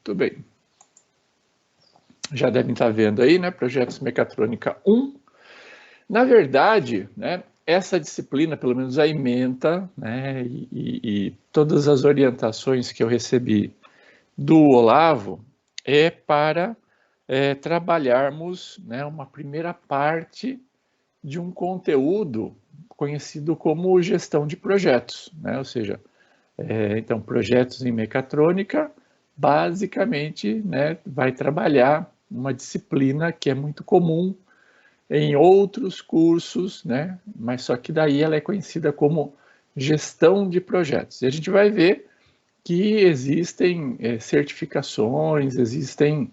Muito bem. Já devem estar vendo aí, né? Projetos Mecatrônica 1. Na verdade, né, essa disciplina, pelo menos a ementa, né, e todas as orientações que eu recebi do Olavo é para trabalharmos, né, uma primeira parte de um conteúdo conhecido como gestão de projetos, né? Ou seja, então, projetos em mecatrônica, basicamente, né, vai trabalhar uma disciplina que é muito comum em outros cursos, né, mas só que daí ela é conhecida como gestão de projetos. E a gente vai ver que existem certificações, existem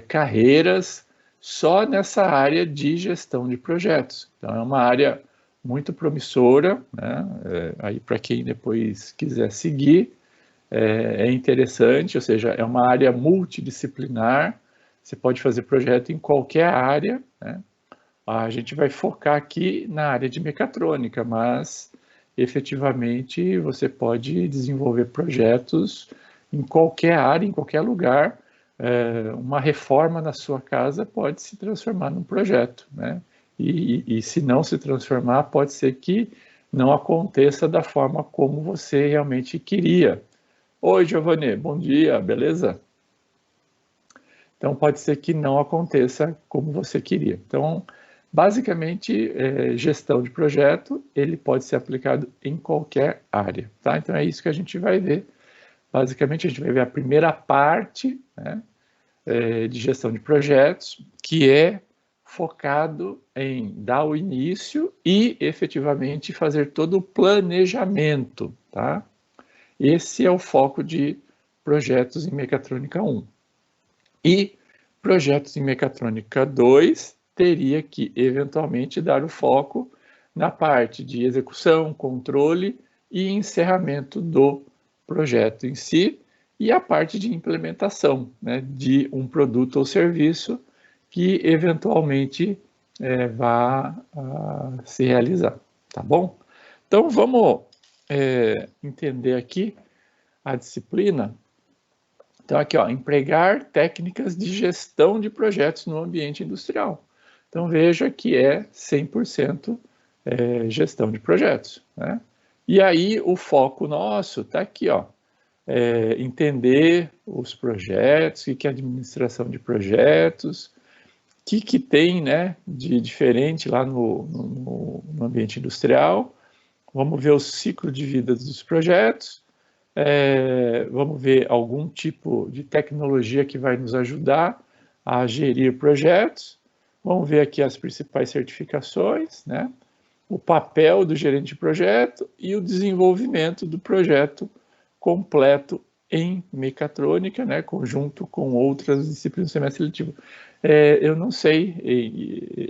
carreiras só nessa área de gestão de projetos. Então, é uma área muito promissora, né? Aí para quem depois quiser seguir, é interessante, ou seja, é uma área multidisciplinar, você pode fazer projeto em qualquer área, né? A gente vai focar aqui na área de mecatrônica, mas efetivamente você pode desenvolver projetos em qualquer área, em qualquer lugar. Uma reforma na sua casa pode se transformar num projeto, né? E se não se transformar, pode ser que não aconteça da forma como você realmente queria. Oi, Giovanni, bom dia, beleza? Então, pode ser que não aconteça como você queria. Então, basicamente, gestão de projeto, ele pode ser aplicado em qualquer área, tá? Então, é isso que a gente vai ver. Basicamente, a gente vai ver a primeira parte, né, de gestão de projetos, que é focado em dar o início e, efetivamente, fazer todo o planejamento, tá? Esse é o foco de projetos em Mecatrônica 1. E projetos em Mecatrônica 2 teria que, eventualmente, dar o foco na parte de execução, controle e encerramento do projeto em si, e a parte de implementação, né, de um produto ou serviço que, eventualmente, vá se realizar, tá bom? Então, vamos entender aqui a disciplina. Então, aqui, ó, empregar técnicas de gestão de projetos no ambiente industrial. Então, veja que é 100% gestão de projetos, né? E aí, o foco nosso está aqui, ó, entender os projetos, o que é administração de projetos, o que tem, né, de diferente lá no ambiente industrial. Vamos ver o ciclo de vida dos projetos. Vamos ver algum tipo de tecnologia que vai nos ajudar a gerir projetos. Vamos ver aqui as principais certificações, né? O papel do gerente de projeto e o desenvolvimento do projeto completo em mecatrônica, né? Conjunto com outras disciplinas do semestre seletivo. Eu não sei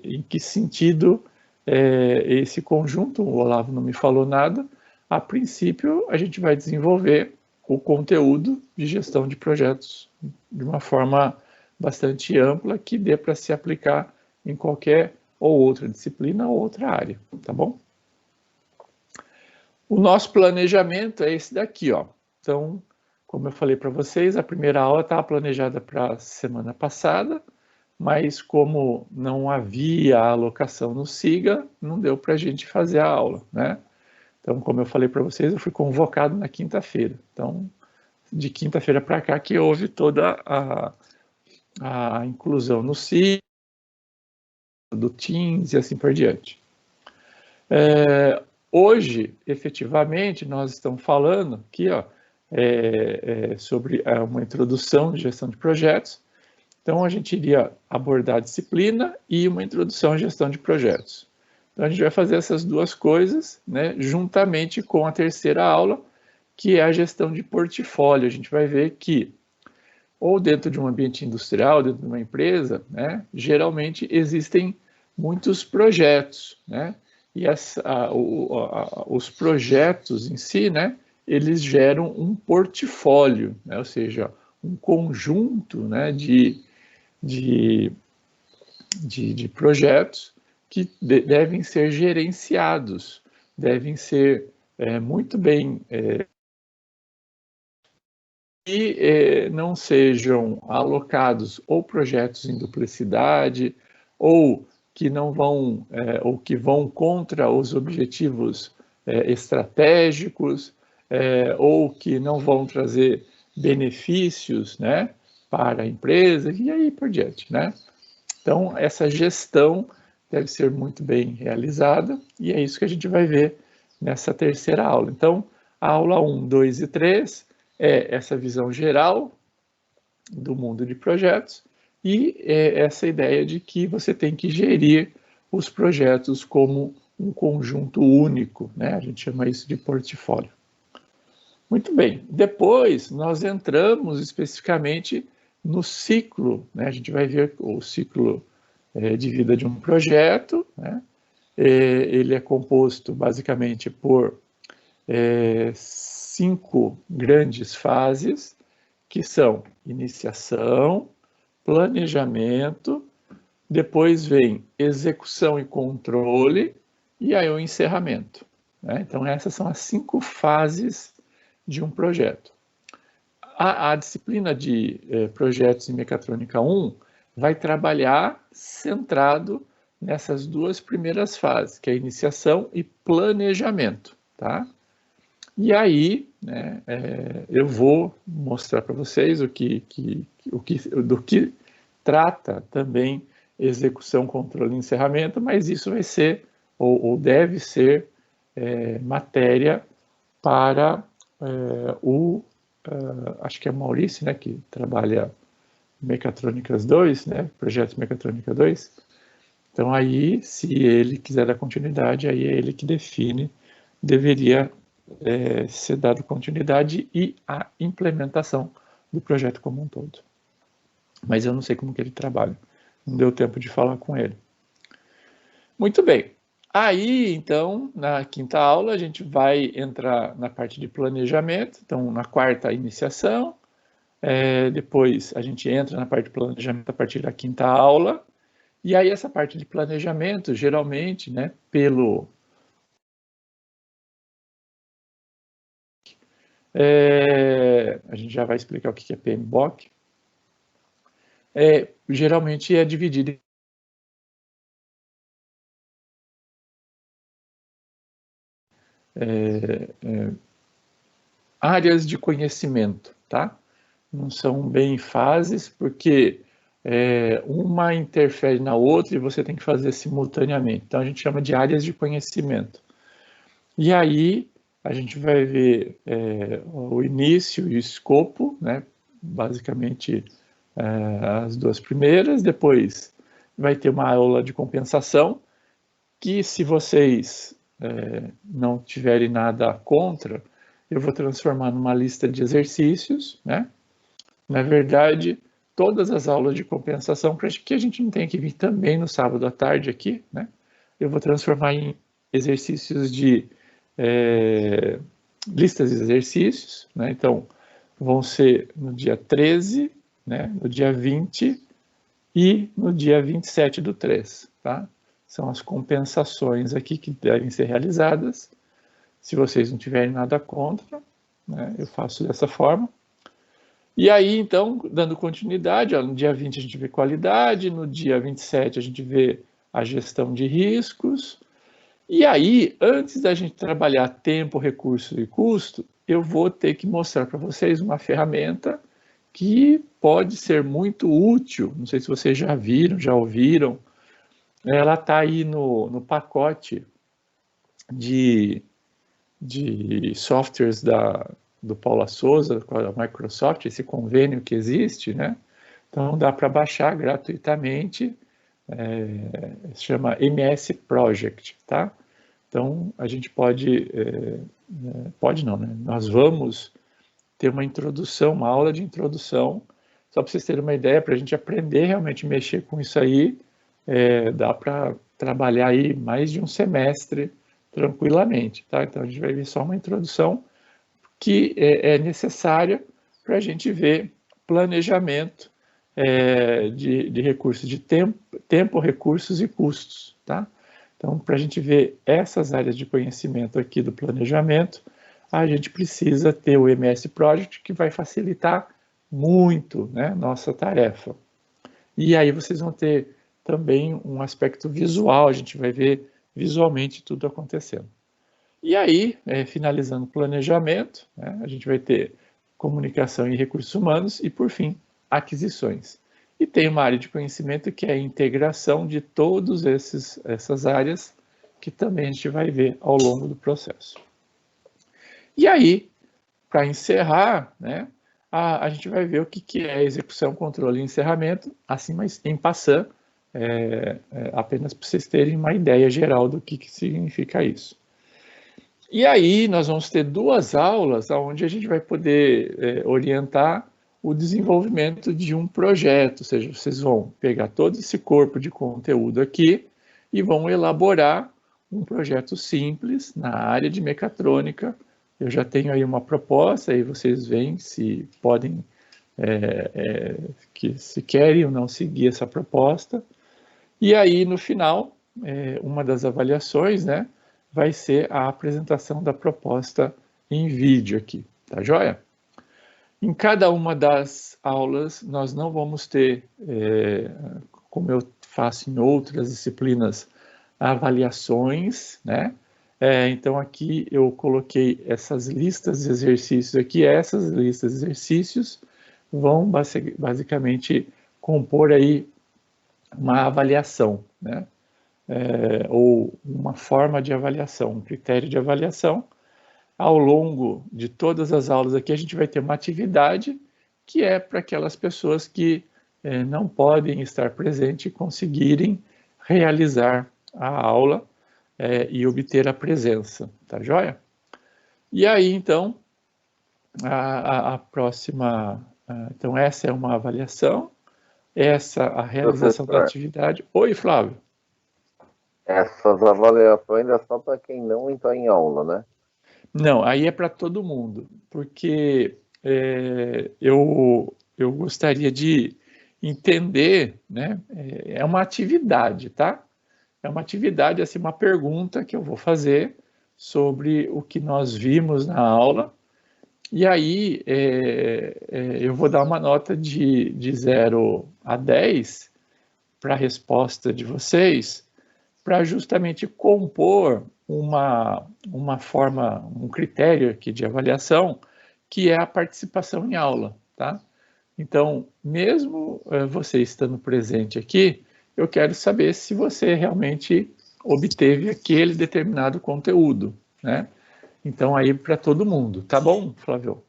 em que sentido esse conjunto, o Olavo não me falou nada. A princípio, a gente vai desenvolver o conteúdo de gestão de projetos de uma forma bastante ampla que dê para se aplicar em qualquer ou outra disciplina ou outra área, tá bom? O nosso planejamento é esse daqui, ó. Então, como eu falei para vocês, a primeira aula estava planejada para a semana passada, mas como não havia alocação no SIGA, não deu para a gente fazer a aula, né? Então, como eu falei para vocês, eu fui convocado na quinta-feira. Então, de quinta-feira para cá que houve toda a inclusão no SIGA, do Teams e assim por diante. Hoje, efetivamente, nós estamos falando aqui, ó, sobre uma introdução de gestão de projetos. Então, a gente iria abordar a disciplina e uma introdução à gestão de projetos. Então, a gente vai fazer essas duas coisas, né, juntamente com a terceira aula, que é a gestão de portfólio. A gente vai ver que, ou dentro de um ambiente industrial, dentro de uma empresa, né, geralmente existem muitos projetos, né, e os projetos em si, né, eles geram um portfólio, né, ou seja, um conjunto, né, de projetos que devem ser gerenciados, devem ser muito bem que não sejam alocados ou projetos em duplicidade, ou que não vão, ou que vão contra os objetivos estratégicos, ou que não vão trazer benefícios, né, para a empresa, e aí por diante, né? Então, essa gestão deve ser muito bem realizada, e é isso que a gente vai ver nessa terceira aula. Então, a aula 1, 2 e 3 é essa visão geral do mundo de projetos e essa ideia de que você tem que gerir os projetos como um conjunto único, né? A gente chama isso de portfólio. Muito bem, depois nós entramos especificamente no ciclo, né? A gente vai ver o ciclo de vida de um projeto, né? Ele é composto basicamente por 5 grandes fases, que são iniciação, planejamento, depois vem execução e controle, e aí o encerramento, né? Então essas são as 5 fases de um projeto. A disciplina de projetos em Mecatrônica 1 vai trabalhar centrado nessas 2 primeiras fases, que é iniciação e planejamento, tá? E aí, né, eu vou mostrar para vocês do que trata também execução, controle e encerramento, mas isso vai ser, ou deve ser, matéria para acho que é o Maurício, né, que trabalha Mecatrônicas 2, né, projetos Mecatrônica 2. Então aí, se ele quiser dar continuidade, aí é ele que define, deveria ser dado continuidade e a implementação do projeto como um todo. Mas eu não sei como que ele trabalha, não deu tempo de falar com ele. Muito bem, aí então, na quinta aula, a gente vai entrar na parte de planejamento, então na quarta, iniciação, depois a gente entra na parte de planejamento a partir da quinta aula, e aí essa parte de planejamento, geralmente, né, a gente já vai explicar o que é PMBOK, geralmente é dividido em áreas de conhecimento, tá? Não são bem fases, porque uma interfere na outra e você tem que fazer simultaneamente. Então, a gente chama de áreas de conhecimento. E aí, a gente vai ver o início e o escopo, né? Basicamente, as 2 primeiras. Depois, vai ter uma aula de compensação, que se vocês não tiverem nada contra, eu vou transformar numa lista de exercícios, né? Na verdade, todas as aulas de compensação, para que a gente não tenha que vir também no sábado à tarde aqui, né? Eu vou transformar em exercícios de listas de exercícios, né? Então, vão ser no dia 13, né? No dia 20 e no dia 27 do 3, tá? São as compensações aqui que devem ser realizadas. Se vocês não tiverem nada contra, né, eu faço dessa forma. E aí, então, dando continuidade, ó, no dia 20 a gente vê qualidade, no dia 27 a gente vê a gestão de riscos. E aí, antes da gente trabalhar tempo, recurso e custo, eu vou ter que mostrar para vocês uma ferramenta que pode ser muito útil. Não sei se vocês já viram, já ouviram. Ela está aí no pacote de softwares do Paula Souza, com a Microsoft, esse convênio que existe, né? Então dá para baixar gratuitamente, se chama MS Project, tá? Então a gente pode não, né? Nós vamos ter uma introdução, uma aula de introdução, só para vocês terem uma ideia, para a gente aprender realmente a mexer com isso aí, dá para trabalhar aí mais de um semestre tranquilamente, tá? Então a gente vai ver só uma introdução que é necessária para a gente ver planejamento de recursos de tempo, recursos e custos, tá? Então, para a gente ver essas áreas de conhecimento aqui do planejamento, a gente precisa ter o MS Project, que vai facilitar muito, né, nossa tarefa. E aí vocês vão ter também um aspecto visual, a gente vai ver visualmente tudo acontecendo. E aí, finalizando o planejamento, né, a gente vai ter comunicação e recursos humanos e, por fim, aquisições. E tem uma área de conhecimento que é a integração de todas essas áreas, que também a gente vai ver ao longo do processo. E aí, para encerrar, né, a gente vai ver o que é execução, controle e encerramento, assim, mas em passant, apenas para vocês terem uma ideia geral do que significa isso. E aí nós vamos ter 2 aulas onde a gente vai poder orientar o desenvolvimento de um projeto, ou seja, vocês vão pegar todo esse corpo de conteúdo aqui e vão elaborar um projeto simples na área de mecatrônica. Eu já tenho aí uma proposta, aí vocês veem se podem, se querem ou não seguir essa proposta. E aí, no final, uma das avaliações, né, vai ser a apresentação da proposta em vídeo aqui, tá joia? Em cada uma das aulas, nós não vamos ter, como eu faço em outras disciplinas, avaliações, né? Então aqui eu coloquei essas listas de exercícios aqui, essas listas de exercícios vão basicamente compor aí uma avaliação, né? Ou uma forma de avaliação, um critério de avaliação. Ao longo de todas as aulas aqui, a gente vai ter uma atividade que é para aquelas pessoas que não podem estar presentes e conseguirem realizar a aula e obter a presença, tá joia? E aí, então, a próxima... então, essa é uma avaliação, a realização da atividade. Oi, Flávio. Essas avaliações é só para quem não está em aula, né? Não, aí é para todo mundo, porque eu gostaria de entender, né? É uma atividade, tá? É uma atividade, assim, uma pergunta que eu vou fazer sobre o que nós vimos na aula, e aí eu vou dar uma nota de 0 a 10 para a resposta de vocês, para justamente compor uma forma, um critério aqui de avaliação, que é a participação em aula, tá? Então, mesmo você estando presente aqui, eu quero saber se você realmente obteve aquele determinado conteúdo, né? Então, aí para todo mundo, tá bom, Flávio?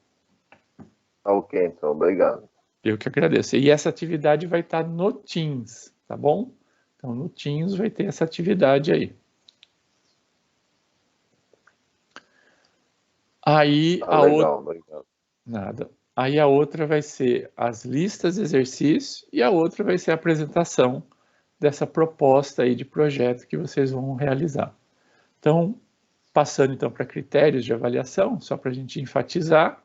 Ok, então, obrigado. Eu que agradeço. E essa atividade vai estar no Teams, tá bom? Então, no Teams vai ter essa atividade aí. Aí a Legal, outra... obrigado. Nada. Aí a outra vai ser as listas de exercícios e a outra vai ser a apresentação dessa proposta aí de projeto que vocês vão realizar. Então, passando então para critérios de avaliação, só para a gente enfatizar.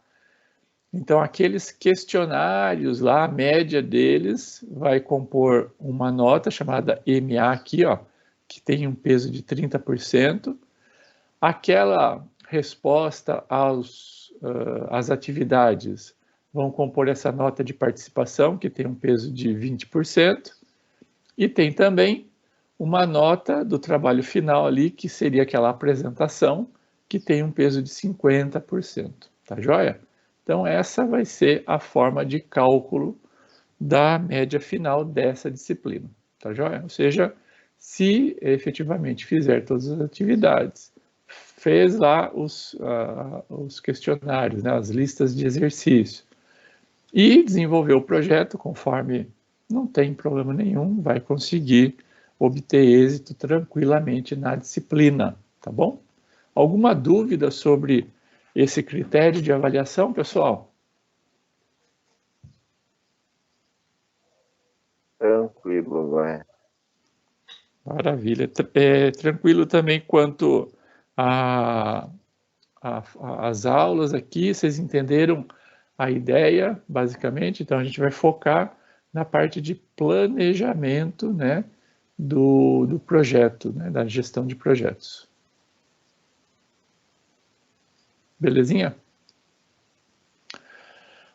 Então, aqueles questionários lá, a média deles vai compor uma nota chamada MA aqui, ó, que tem um peso de 30%. Aquela resposta às atividades vão compor essa nota de participação, que tem um peso de 20%. E tem também uma nota do trabalho final ali, que seria aquela apresentação, que tem um peso de 50%. Tá joia? Então, essa vai ser a forma de cálculo da média final dessa disciplina. Tá joia? Ou seja, se efetivamente fizer todas as atividades, fez lá os questionários, né, as listas de exercício, e desenvolveu o projeto conforme não tem problema nenhum, vai conseguir obter êxito tranquilamente na disciplina, tá bom? Alguma dúvida sobre esse critério de avaliação, pessoal? Tranquilo, vai. Maravilha. Tranquilo também quanto às aulas aqui, vocês entenderam a ideia, basicamente? Então, a gente vai focar na parte de planejamento, né, do projeto, né, da gestão de projetos. Belezinha?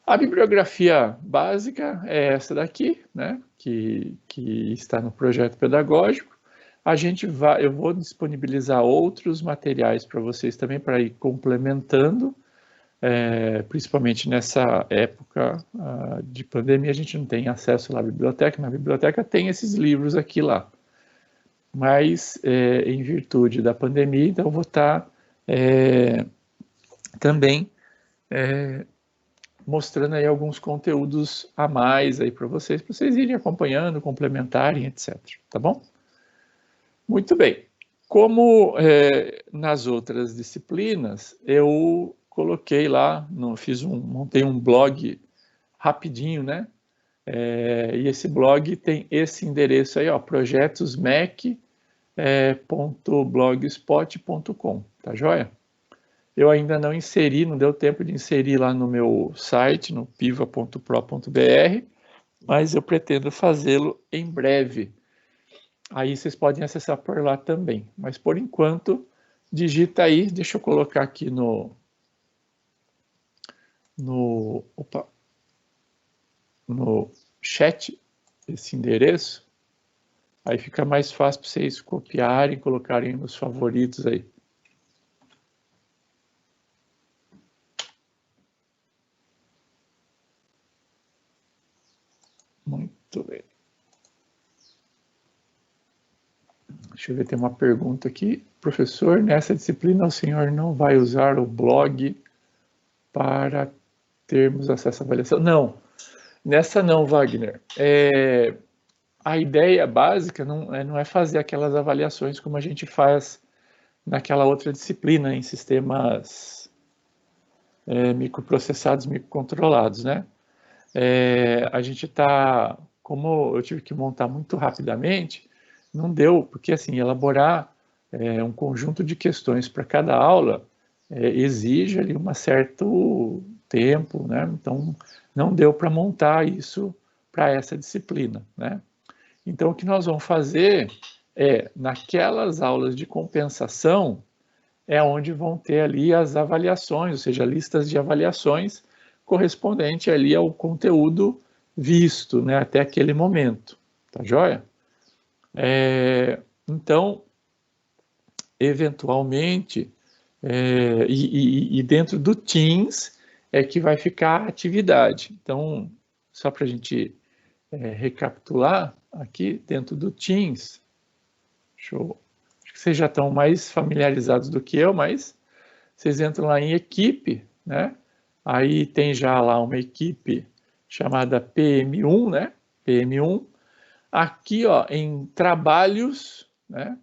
A bibliografia básica é essa daqui, né, que está no projeto pedagógico. Eu vou disponibilizar outros materiais para vocês também, para ir complementando, principalmente nessa época de pandemia, a gente não tem acesso à biblioteca. Na biblioteca tem esses livros aqui lá, mas em virtude da pandemia, então eu vou estar também mostrando aí alguns conteúdos a mais aí para vocês irem acompanhando, complementarem, etc. Tá bom? Muito bem. Como nas outras disciplinas, eu coloquei lá, montei um blog rapidinho, né? E esse blog tem esse endereço aí, ó, projetosmec.blogspot.com, tá joia? Eu ainda não inseri, não deu tempo de inserir lá no meu site, no piva.pro.br, mas eu pretendo fazê-lo em breve. Aí vocês podem acessar por lá também. Mas por enquanto, digita aí, deixa eu colocar aqui no chat esse endereço. Aí fica mais fácil para vocês copiarem, colocarem nos favoritos aí. Muito bem. Deixa eu ver, tem uma pergunta aqui. Professor, nessa disciplina o senhor não vai usar o blog para termos acesso à avaliação? Não, nessa não, Wagner. A ideia básica não é fazer aquelas avaliações como a gente faz naquela outra disciplina, em sistemas microprocessados, microcontrolados, né? A gente está, como eu tive que montar muito rapidamente, não deu, porque assim, elaborar um conjunto de questões para cada aula exige ali um certo tempo, né? Então, não deu para montar isso para essa disciplina, né? Então, o que nós vamos fazer naquelas aulas de compensação, onde vão ter ali as avaliações, ou seja, listas de avaliações correspondente ali ao conteúdo visto, né, até aquele momento, tá joia? Então, eventualmente, e dentro do Teams que vai ficar a atividade. Então, só para a gente recapitular, aqui dentro do Teams, acho que vocês já estão mais familiarizados do que eu, mas vocês entram lá em equipe, né? Aí tem já lá uma equipe chamada PM1, né? PM1. Aqui, ó, em trabalhos, né?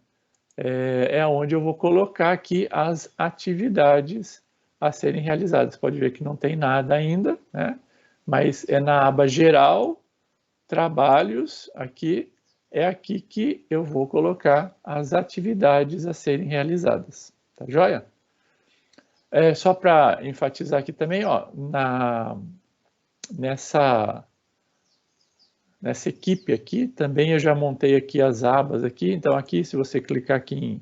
Onde eu vou colocar aqui as atividades a serem realizadas. Pode ver que não tem nada ainda, né? Mas é na aba geral, trabalhos, aqui, é aqui que eu vou colocar as atividades a serem realizadas. Tá joia? Só para enfatizar aqui também, ó, nessa equipe aqui, também eu já montei aqui as abas aqui. Então aqui, se você clicar aqui em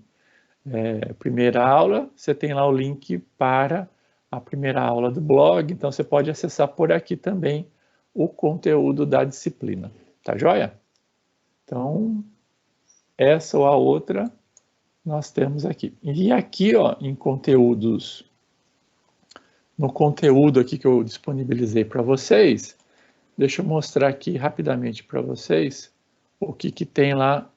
primeira aula, você tem lá o link para a primeira aula do blog. Então você pode acessar por aqui também o conteúdo da disciplina. Tá joia? Então, essa ou a outra nós temos aqui. E aqui, ó, em conteúdos, no conteúdo aqui que eu disponibilizei para vocês, deixa eu mostrar aqui rapidamente para vocês o que tem lá.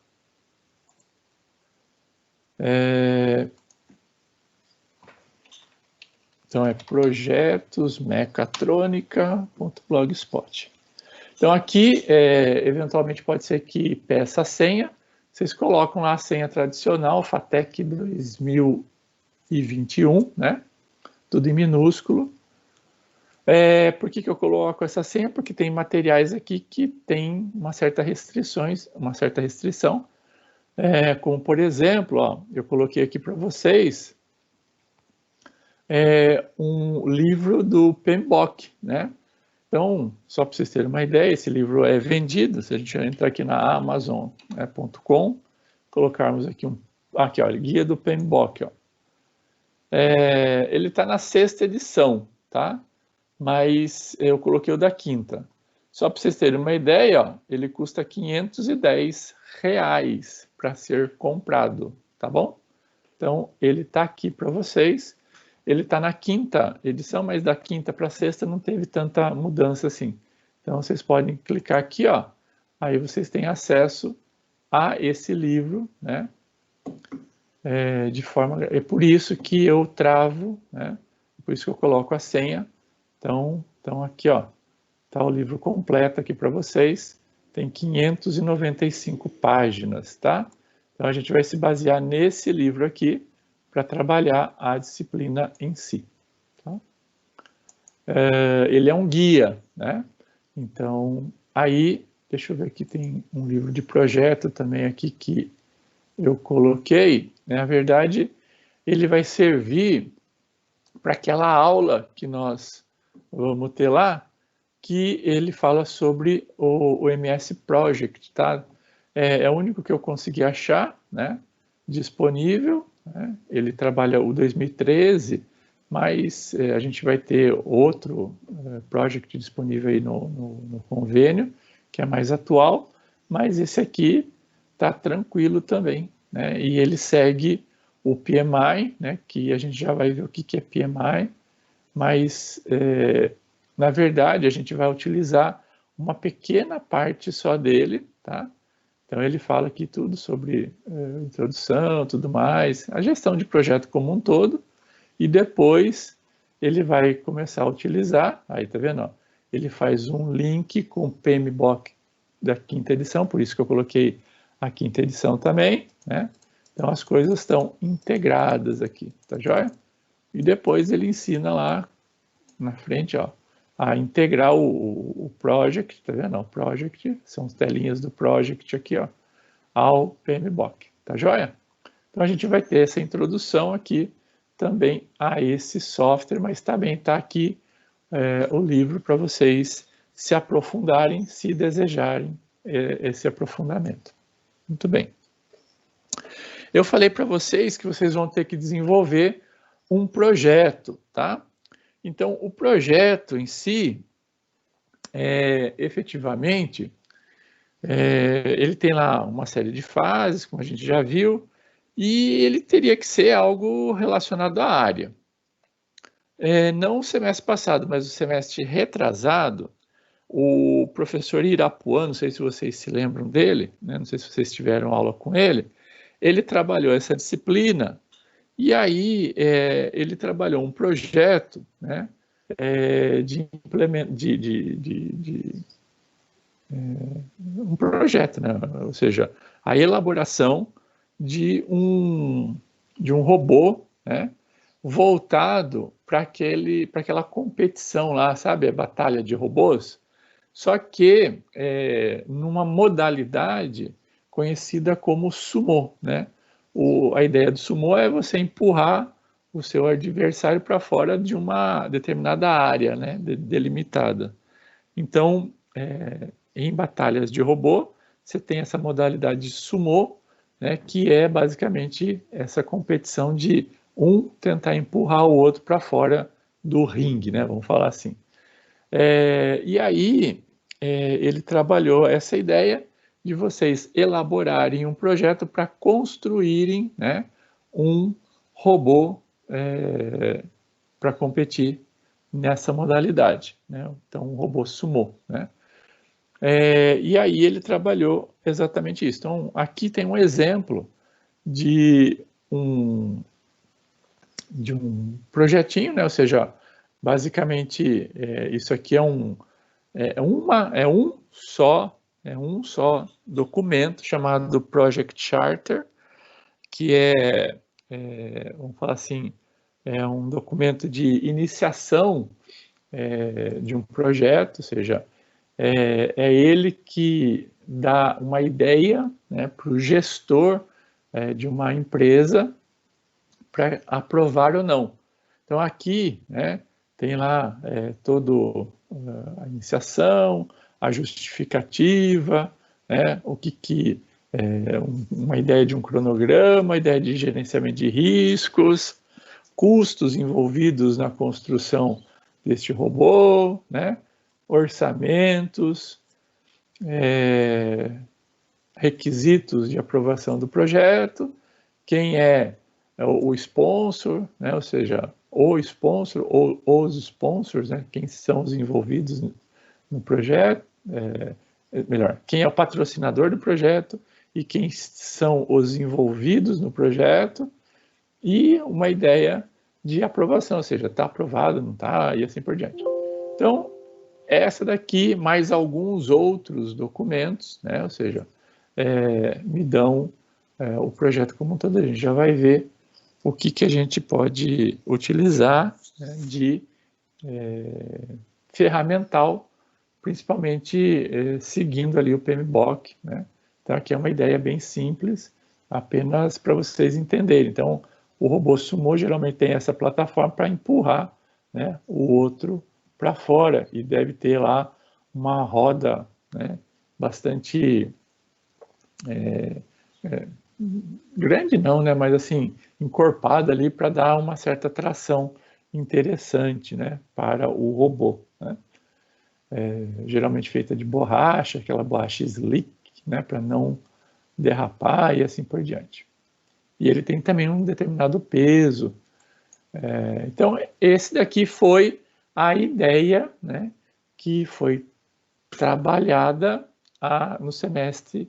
Então, é projetosmecatronica.blogspot. Então, aqui, eventualmente, pode ser que peça a senha. Vocês colocam lá a senha tradicional, FATEC 2021, né? Tudo em minúsculo. Por que eu coloco essa senha? Porque tem materiais aqui que tem uma certa restrição, como por exemplo, ó, eu coloquei aqui para vocês um livro do PMBOK, né? Então, só para vocês terem uma ideia, esse livro é vendido. Se a gente entrar aqui na Amazon.com, colocarmos aqui aqui, ó, guia do PMBOK, ó. Ele está na 6ª edição, tá? Mas eu coloquei o da 5ª. Só para vocês terem uma ideia, ó, ele custa R$510 para ser comprado, tá bom? Então, ele está aqui para vocês. Ele está na 5ª edição, mas da 5ª para a 6ª não teve tanta mudança assim. Então, vocês podem clicar aqui, ó. Aí vocês têm acesso a esse livro, né? É por isso que eu travo, né? Por isso que eu coloco a senha. Então aqui, ó, tá o livro completo aqui para vocês. Tem 595 páginas, tá? Então a gente vai se basear nesse livro aqui para trabalhar a disciplina em si. Tá? Ele é um guia, né? Então aí, deixa eu ver aqui, tem um livro de projeto também aqui que eu coloquei. Na verdade, ele vai servir para aquela aula que nós vamos ter lá, que ele fala sobre o MS Project, tá? É o único que eu consegui achar, né, disponível, né? Ele trabalha o 2013, mas a gente vai ter outro project disponível aí no convênio, que é mais atual, mas esse aqui tá tranquilo também, né? E ele segue o PMI, né, que a gente já vai ver o que é PMI, mas na verdade a gente vai utilizar uma pequena parte só dele, tá? Então ele fala aqui tudo sobre introdução, tudo mais, a gestão de projeto como um todo, e depois ele vai começar a utilizar, aí tá vendo, ó, ele faz um link com o PMBOK da 5ª edição, por isso que eu coloquei a 5ª edição também, né? Então as coisas estão integradas aqui, tá joia? E depois ele ensina lá na frente, ó, a integrar o project, tá vendo? O project, são as telinhas do project aqui, ó, ao PMBOK, tá joia? Então a gente vai ter essa introdução aqui também a esse software, mas também tá aqui o livro para vocês se aprofundarem, se desejarem esse aprofundamento. Muito bem. Eu falei para vocês que vocês vão ter que desenvolver um projeto, tá? Então, o projeto em si, efetivamente, ele tem lá uma série de fases, como a gente já viu, e ele teria que ser algo relacionado à área. Não o semestre passado, mas o semestre retrasado, o professor Irapuã, não sei se vocês se lembram dele, né? Não sei se vocês tiveram aula com ele trabalhou essa disciplina, e aí ele trabalhou um projeto, né, um projeto, né, ou seja, a elaboração de um robô, né, voltado para aquela competição lá, sabe, a batalha de robôs, só que numa modalidade conhecida como sumô, né? A ideia do sumô é você empurrar o seu adversário para fora de uma determinada área, né, delimitada. Então, em batalhas de robô, você tem essa modalidade de sumô, né, que é basicamente essa competição de um tentar empurrar o outro para fora do ringue, né, vamos falar assim. E aí, ele trabalhou essa ideia de vocês elaborarem um projeto para construírem, né, um robô para competir nessa modalidade, né? Então, um robô sumô, né? E aí ele trabalhou exatamente isso. Então, aqui tem um exemplo de um projetinho, né? Ou seja, basicamente, isso aqui é um só documento chamado Project Charter, que vamos falar assim, é um documento de iniciação de um projeto, ou seja, é ele que dá uma ideia, né, para o gestor de uma empresa para aprovar ou não. Então aqui, né, tem lá todo a iniciação, a justificativa, né, uma ideia de um cronograma, ideia de gerenciamento de riscos, custos envolvidos na construção deste robô, né? Orçamentos, requisitos de aprovação do projeto, quem é o sponsor, né? Ou seja, o sponsor ou os sponsors, né? Quem são os envolvidos no projeto, melhor, quem é o patrocinador do projeto e quem são os envolvidos no projeto, e uma ideia de aprovação, ou seja, está aprovado, não está, e assim por diante. Então, essa daqui, mais alguns outros documentos, né, ou seja, me dão o projeto como um todo. A gente já vai ver o que a gente pode utilizar, né, de ferramental, principalmente seguindo ali o PMBOK, né? Então, aqui é uma ideia bem simples, apenas para vocês entenderem. Então, o robô Sumo geralmente tem essa plataforma para empurrar, né, o outro para fora, e deve ter lá uma roda, né, bastante grande não, né, mas assim, encorpada ali para dar uma certa tração interessante, né, para o robô, né? Geralmente feita de borracha, aquela borracha slick, né, para não derrapar e assim por diante. E ele tem também um determinado peso. Então, esse daqui foi a ideia, né, que foi trabalhada no semestre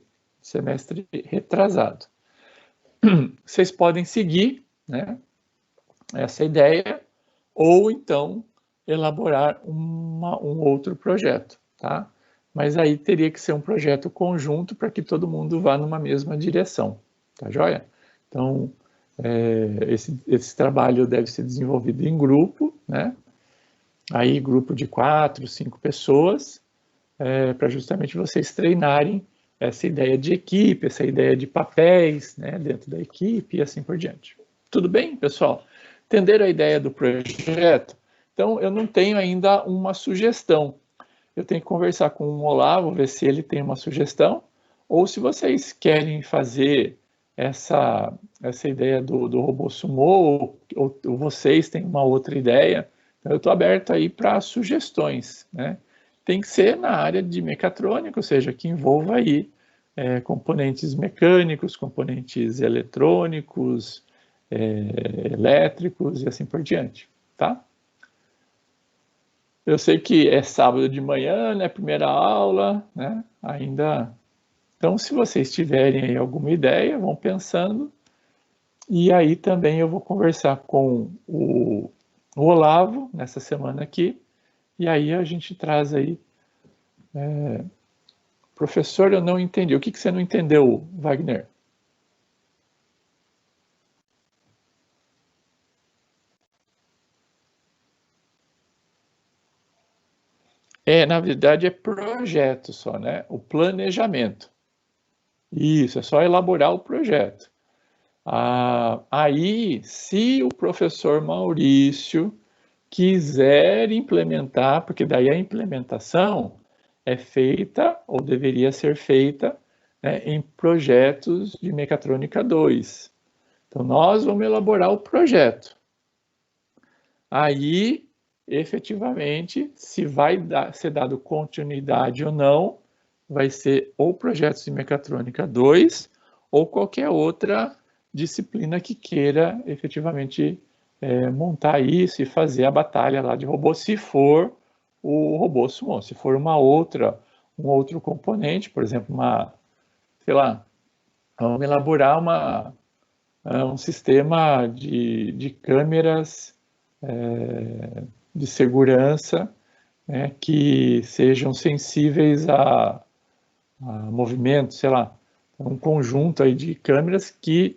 retrasado. Vocês podem seguir, né, essa ideia, ou então elaborar um outro projeto, tá? Mas aí teria que ser um projeto conjunto para que todo mundo vá numa mesma direção, tá joia? Então, esse trabalho deve ser desenvolvido em grupo, né? Aí grupo de 4, 5 pessoas, para justamente vocês treinarem essa ideia de equipe, essa ideia de papéis, né, dentro da equipe e assim por diante. Tudo bem, pessoal? Entenderam a ideia do projeto? Então, eu não tenho ainda uma sugestão. Eu tenho que conversar com o Olavo, ver se ele tem uma sugestão, ou se vocês querem fazer essa ideia do robô Sumo, ou vocês têm uma outra ideia. Então, eu estou aberto aí para sugestões, né? Tem que ser na área de mecatrônica, ou seja, que envolva aí componentes mecânicos, componentes eletrônicos, elétricos e assim por diante, tá? Eu sei que é sábado de manhã, né, primeira aula, né, ainda. Então, se vocês tiverem aí alguma ideia, vão pensando. E aí também eu vou conversar com o Olavo nessa semana aqui, e aí a gente traz aí. Professor, eu não entendi. O que você não entendeu, Wagner? Na verdade, é projeto só, né? O planejamento. Isso, é só elaborar o projeto. Aí, se o professor Maurício quiser implementar, porque daí a implementação é feita, ou deveria ser feita, né, em projetos de Mecatrônica 2. Então, nós vamos elaborar o projeto. Aí, efetivamente, se vai ser dado continuidade ou não, vai ser ou projetos de Mecatrônica 2 ou qualquer outra disciplina que queira efetivamente montar isso e fazer a batalha lá de robô, se for o robô Sumo. Se for um outro componente, por exemplo, sei lá, vamos elaborar um sistema de câmeras de segurança, né, que sejam sensíveis a movimentos, sei lá, um conjunto aí de câmeras que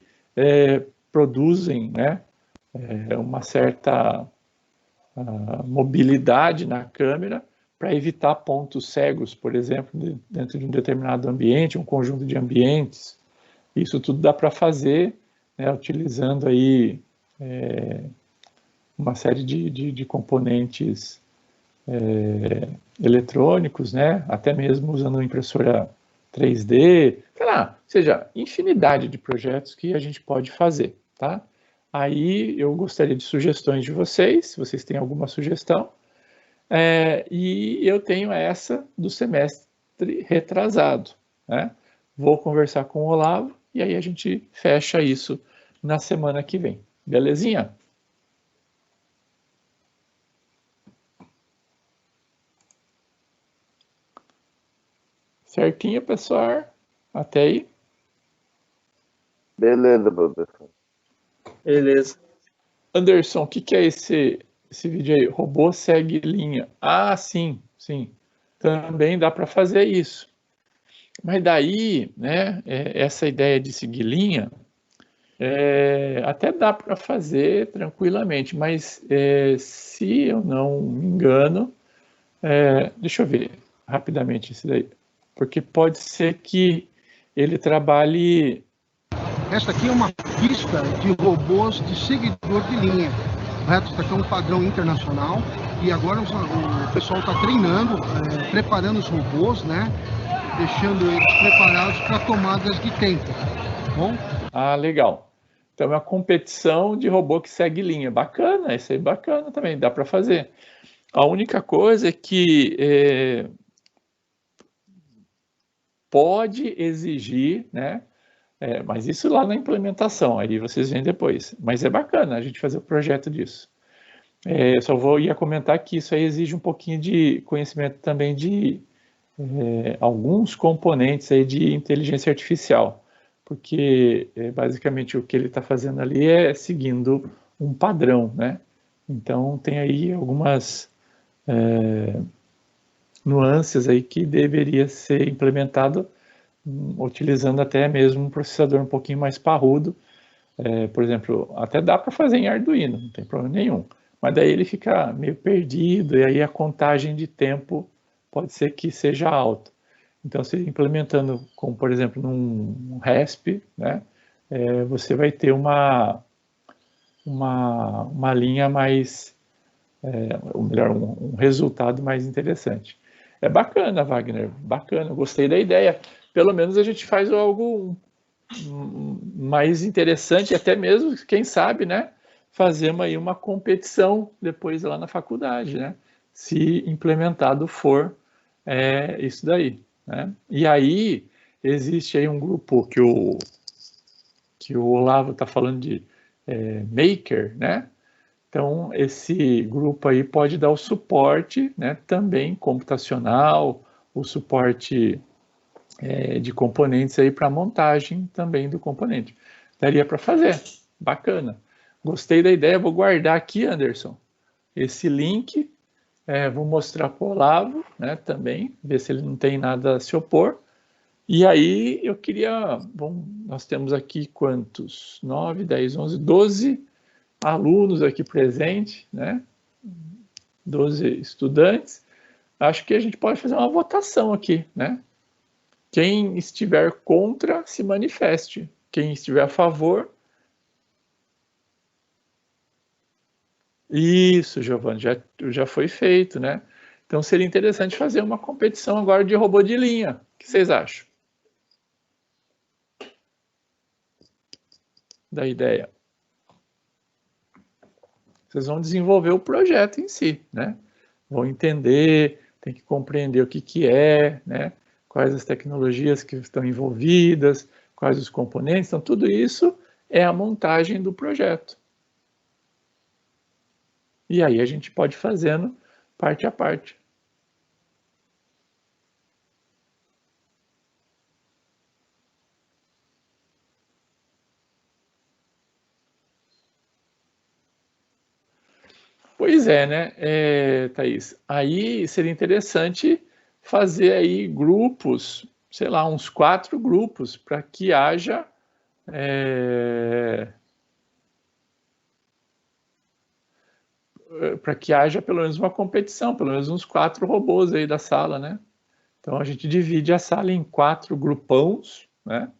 produzem, né, uma certa mobilidade na câmera para evitar pontos cegos, por exemplo, dentro de um determinado ambiente, um conjunto de ambientes. Isso tudo dá para fazer, né, utilizando aí uma série de componentes eletrônicos, né, até mesmo usando impressora 3D, sei lá, ou seja, infinidade de projetos que a gente pode fazer, tá? Aí eu gostaria de sugestões de vocês, se vocês têm alguma sugestão. E eu tenho essa do semestre retrasado, né? Vou conversar com o Olavo e aí a gente fecha isso na semana que vem. Belezinha? Certinho, pessoal? Até aí? Beleza, professor. Beleza. Anderson, o que é esse vídeo aí? Robô segue linha. Ah, sim. Também dá para fazer isso. Mas daí, né, essa ideia de seguir linha, até dá para fazer tranquilamente, mas se eu não me engano, deixa eu ver rapidamente isso daí, porque pode ser que ele trabalhe... Esta aqui é uma pista de robôs de seguidor de linha, correto? Isso aqui é um padrão internacional e agora o pessoal está treinando, preparando os robôs, né? Deixando eles preparados para tomadas de tempo, tá bom? Ah, legal. Então é uma competição de robô que segue linha. Bacana, isso aí é bacana também, dá para fazer. A única coisa é que pode exigir, né? Mas isso lá na implementação, aí vocês veem depois. Mas é bacana a gente fazer o projeto disso. Eu só ia comentar que isso aí exige um pouquinho de conhecimento também de alguns componentes aí de inteligência artificial, porque basicamente o que ele está fazendo ali é seguindo um padrão, né? Então tem aí algumas nuances aí que deveria ser implementado utilizando até mesmo um processador um pouquinho mais parrudo. Por exemplo, até dá para fazer em Arduino, não tem problema nenhum, mas daí ele fica meio perdido e aí a contagem de tempo pode ser que seja alta. Então, se implementando, como por exemplo, num RESP, né, você vai ter uma linha mais, ou melhor, um resultado mais interessante. É bacana, Wagner, bacana, gostei da ideia. Pelo menos a gente faz algo mais interessante, até mesmo, quem sabe, né, fazemos aí uma competição depois lá na faculdade, né, se implementado for isso daí, né. E aí existe aí um grupo que o Olavo está falando de Maker, né. Então esse grupo aí pode dar o suporte, né, também computacional, o suporte de componentes aí para montagem também do componente. Daria para fazer, bacana. Gostei da ideia, vou guardar aqui, Anderson, esse link, vou mostrar para o Olavo, né, também, ver se ele não tem nada a se opor. E aí eu queria, bom, nós temos aqui quantos? 9, 10, 11, 12 alunos aqui presentes, né? 12 estudantes. Acho que a gente pode fazer uma votação aqui, né? Quem estiver contra, se manifeste. Quem estiver a favor... Isso, Giovanni, já foi feito, né? Então seria interessante fazer uma competição agora de robô de linha. O que vocês acham da ideia? Vocês vão desenvolver o projeto em si, né? Vão entender, tem que compreender o que é, né? Quais as tecnologias que estão envolvidas, quais os componentes, então tudo isso é a montagem do projeto. E aí a gente pode ir fazendo parte a parte. Pois é, né, Thaís? Aí seria interessante fazer aí grupos, sei lá, uns 4 grupos, para que haja pelo menos uma competição, pelo menos uns 4 robôs aí da sala, né? Então a gente divide a sala em 4 grupões, né?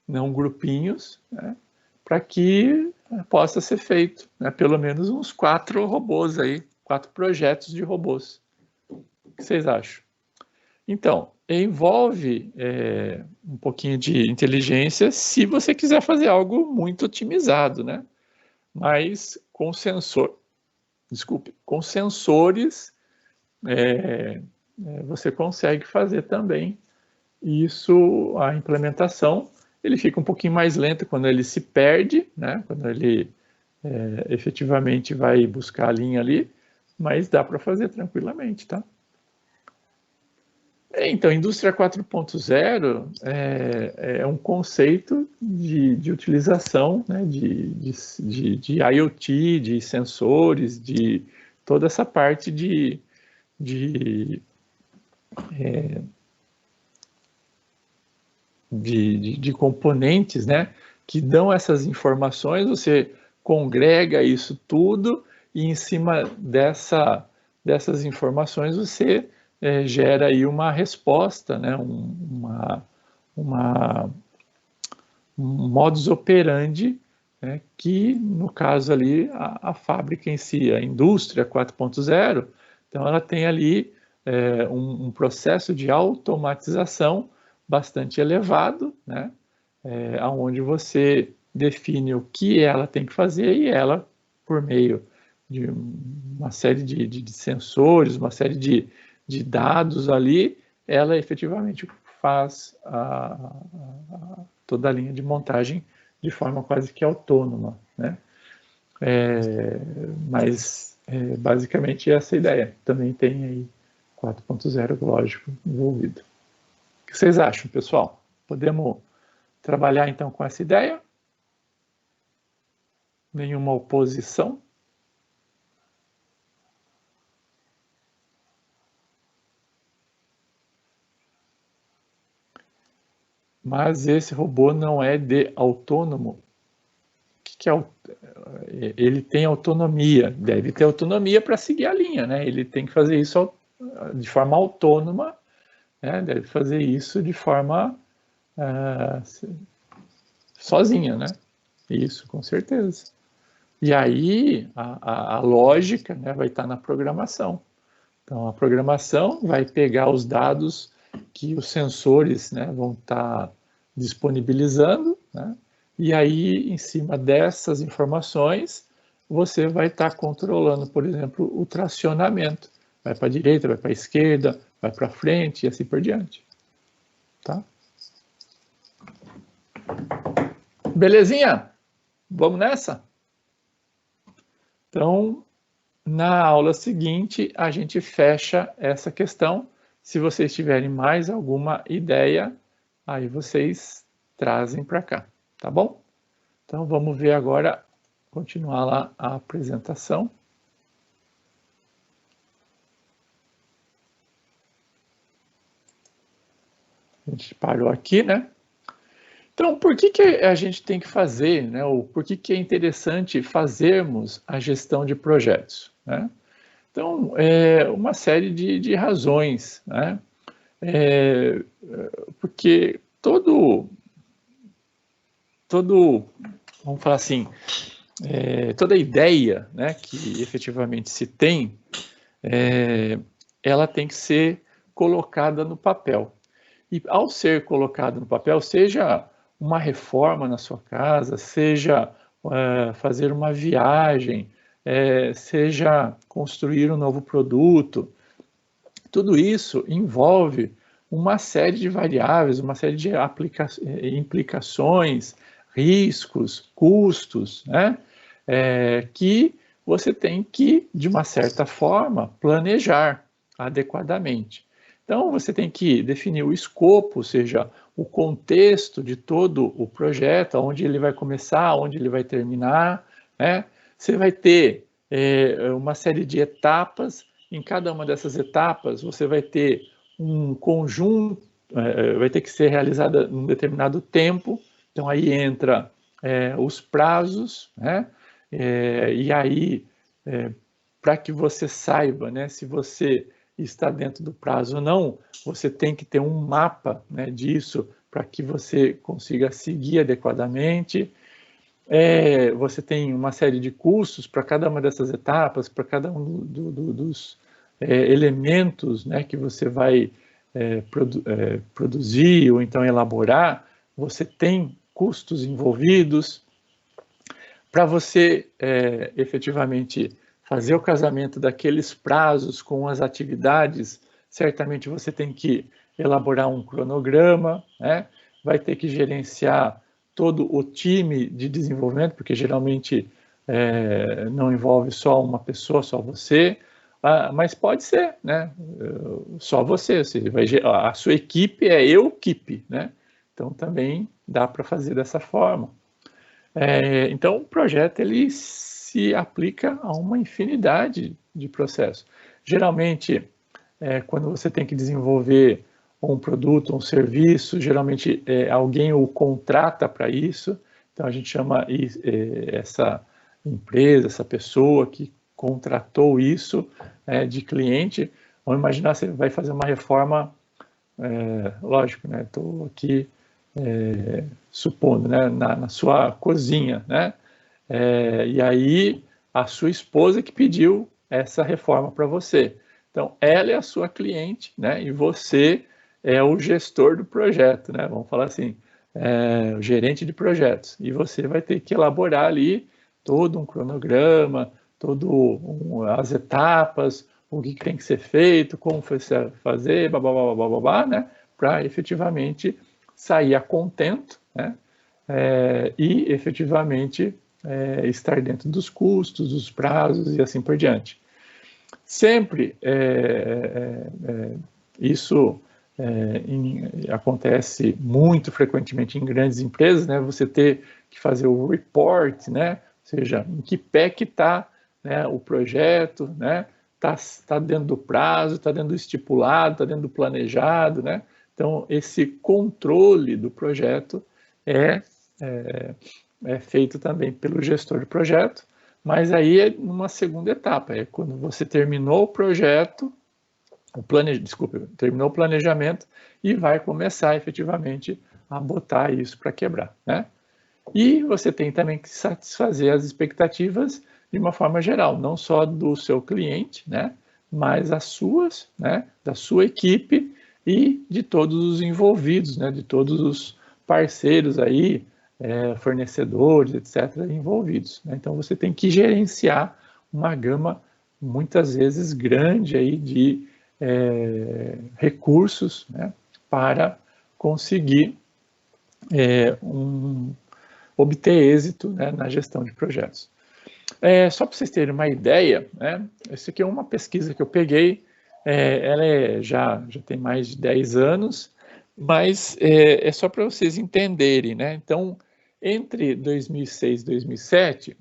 Não grupinhos, né? Para que possa ser feito, né? Pelo menos uns 4 robôs aí, 4 projetos de robôs. O que vocês acham? Então, envolve um pouquinho de inteligência se você quiser fazer algo muito otimizado, né? mas com com sensores você consegue fazer também isso, a implementação. Ele fica um pouquinho mais lento quando ele se perde, né? Quando ele efetivamente vai buscar a linha ali, mas dá para fazer tranquilamente, tá? Então, indústria 4.0 é um conceito de utilização, né, de IoT, de sensores, de toda essa parte de componentes, né, que dão essas informações. Você congrega isso tudo e em cima dessas informações você gera aí uma resposta, né, um modus operandi, né, que no caso ali a fábrica em si, a indústria 4.0, então ela tem ali um processo de automatização bastante elevado, né, onde você define o que ela tem que fazer e ela, por meio de uma série de sensores, uma série de dados ali, ela efetivamente faz toda a linha de montagem de forma quase que autônoma, né? Mas basicamente essa ideia. Também tem aí 4.0, lógico, envolvido. O que vocês acham, pessoal? Podemos trabalhar então com essa ideia? Nenhuma oposição? Mas esse robô não é autônomo. O que é? Ele tem autonomia, deve ter autonomia para seguir a linha, né? Ele tem que fazer isso de forma autônoma, né? Deve fazer isso de forma sozinha, né? Isso, com certeza. E aí a lógica, né, vai estar na programação. Então a programação vai pegar os dados que os sensores, né, vão estar disponibilizando, né, e aí em cima dessas informações você vai estar controlando, por exemplo, o tracionamento. Vai para a direita, vai para a esquerda, vai para frente e assim por diante. Tá? Belezinha? Vamos nessa? Então, na aula seguinte, a gente fecha essa questão. Se vocês tiverem mais alguma ideia, aí vocês trazem para cá, tá bom? Então, vamos ver agora, continuar lá a apresentação. A gente parou aqui, né? Então, por que a gente tem que fazer, né? Ou por que é interessante fazermos a gestão de projetos, né? Então, uma série de razões, né? Porque vamos falar assim, toda ideia, né, que efetivamente se tem, ela tem que ser colocada no papel. E ao ser colocada no papel, seja uma reforma na sua casa, seja fazer uma viagem, seja construir um novo produto, tudo isso envolve uma série de variáveis, uma série de implicações, riscos, custos, né? Que você tem que, de uma certa forma, planejar adequadamente. Então, você tem que definir o escopo, ou seja, o contexto de todo o projeto, onde ele vai começar, onde ele vai terminar, né? Você vai ter uma série de etapas. Em cada uma dessas etapas, você vai ter um conjunto, vai ter que ser realizada em um determinado tempo. Então, aí entra os prazos, né? E aí, para que você saiba, né, se você está dentro do prazo ou não, você tem que ter um mapa, né, disso para que você consiga seguir adequadamente. Você tem uma série de custos para cada uma dessas etapas, para cada um dos elementos, né, que você vai produzir ou então elaborar, você tem custos envolvidos. Para você efetivamente fazer o casamento daqueles prazos com as atividades, certamente você tem que elaborar um cronograma, né? Vai ter que gerenciar todo o time de desenvolvimento, porque geralmente não envolve só uma pessoa, só você, mas pode ser, né? Só você, a sua equipe é equipe, né? Então também dá para fazer dessa forma. Então o projeto ele se aplica a uma infinidade de processos. Geralmente, quando você tem que desenvolver um produto, um serviço, geralmente alguém o contrata para isso, então a gente chama essa empresa, essa pessoa que contratou isso de cliente. Vamos imaginar, você vai fazer uma reforma, lógico, né? Estou aqui supondo, né? Na sua cozinha, né? E aí a sua esposa que pediu essa reforma para você. Então, ela é a sua cliente, né? E você é o gestor do projeto, né? Vamos falar assim, o gerente de projetos. E você vai ter que elaborar ali todo um cronograma, as etapas, o que tem que ser feito, como foi fazer, blá, né? Para efetivamente sair a contento, né? E efetivamente estar dentro dos custos, dos prazos e assim por diante. Sempre isso acontece muito frequentemente em grandes empresas, né? Você ter que fazer o report, né? Ou seja, em que pé que está, né, o projeto, né? Tá dentro do prazo, está dentro do estipulado, está dentro do planejado, né? Então, esse controle do projeto é feito também pelo gestor de projeto, mas aí é numa segunda etapa, é quando você terminou o projeto, terminou o planejamento e vai começar efetivamente a botar isso para quebrar, né? E você tem também que satisfazer as expectativas de uma forma geral, não só do seu cliente, né? Mas as suas, né? Da sua equipe e de todos os envolvidos, né? De todos os parceiros aí, fornecedores, etc., envolvidos, né? Então você tem que gerenciar uma gama muitas vezes grande aí de recursos, né, para conseguir obter êxito, né, na gestão de projetos. Só para vocês terem uma ideia, né, essa aqui é uma pesquisa que eu peguei, ela já tem mais de 10 anos, mas é só para vocês entenderem, né? Então, entre 2006 e 2007,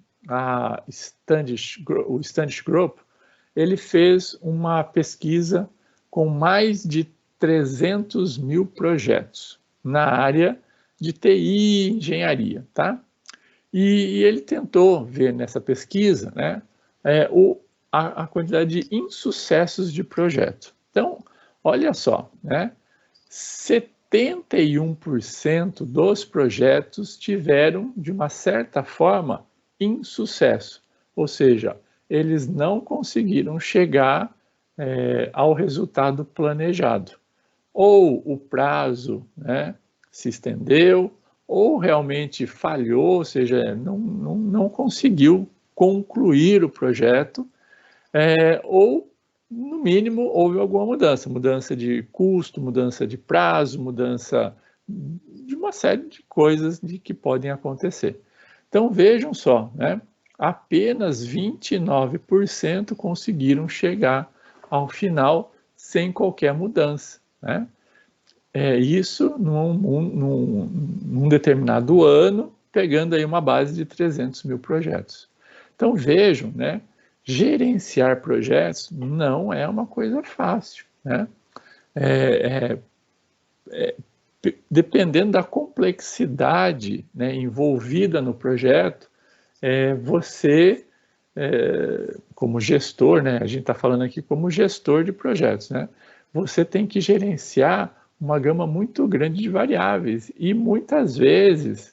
o Standish Group, ele fez uma pesquisa com mais de 300 mil projetos na área de TI e engenharia, tá? E ele tentou ver nessa pesquisa, né, a quantidade de insucessos de projeto. Então, olha só, né, 71% dos projetos tiveram, de uma certa forma, insucesso, ou seja, eles não conseguiram chegar ao resultado planejado. Ou o prazo, né, se estendeu, ou realmente falhou, ou seja, não conseguiu concluir o projeto, ou, no mínimo, houve alguma mudança de custo, mudança de prazo, mudança de uma série de coisas que podem acontecer. Então, vejam só, né? Apenas 29% conseguiram chegar ao final sem qualquer mudança, né? Isso num determinado ano, pegando aí uma base de 300 mil projetos. Então, vejam, né? Gerenciar projetos não é uma coisa fácil, né? Dependendo da complexidade, né, envolvida no projeto, você, como gestor, né, a gente está falando aqui como gestor de projetos, né, você tem que gerenciar uma gama muito grande de variáveis e muitas vezes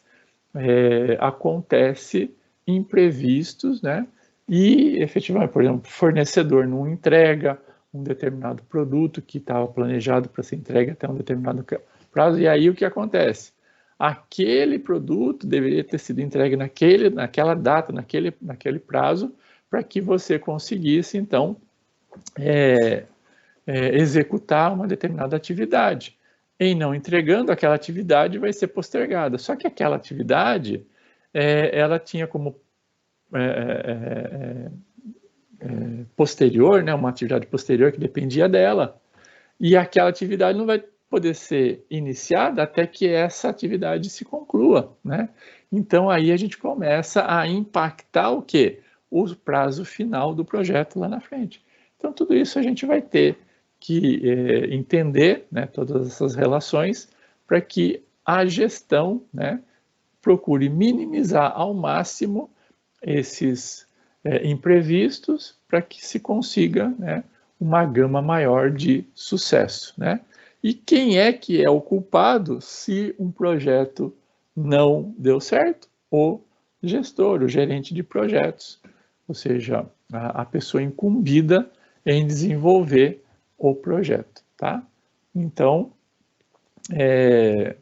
acontece imprevistos, né, e efetivamente, por exemplo, o fornecedor não entrega um determinado produto que estava planejado para ser entregue até um determinado prazo, e aí o que acontece? aquele produto deveria ter sido entregue naquela data, naquele prazo, para que você conseguisse, então, executar uma determinada atividade. Em não entregando, aquela atividade vai ser postergada. Só que aquela atividade, ela tinha como posterior, né, uma atividade posterior que dependia dela, e aquela atividade não vai poder ser iniciada até que essa atividade se conclua, né? Então aí a gente começa a impactar o quê? O prazo final do projeto lá na frente. Então tudo isso a gente vai ter que entender, né, todas essas relações, para que a gestão, né, procure minimizar ao máximo esses imprevistos para que se consiga, né, uma gama maior de sucesso, né? E quem é que é o culpado se um projeto não deu certo? O gestor, o gerente de projetos, ou seja, a pessoa incumbida em desenvolver o projeto, tá? Então, é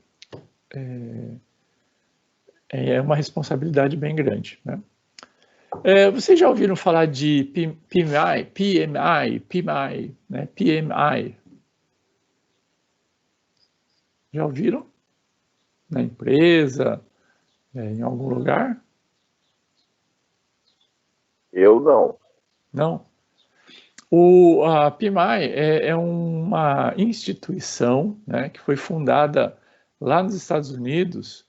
uma responsabilidade bem grande, né? Vocês já ouviram falar de PMI, né? PMI. Já ouviram? Na empresa, em algum lugar? Eu não. Não? A PMI é uma instituição, né, que foi fundada lá nos Estados Unidos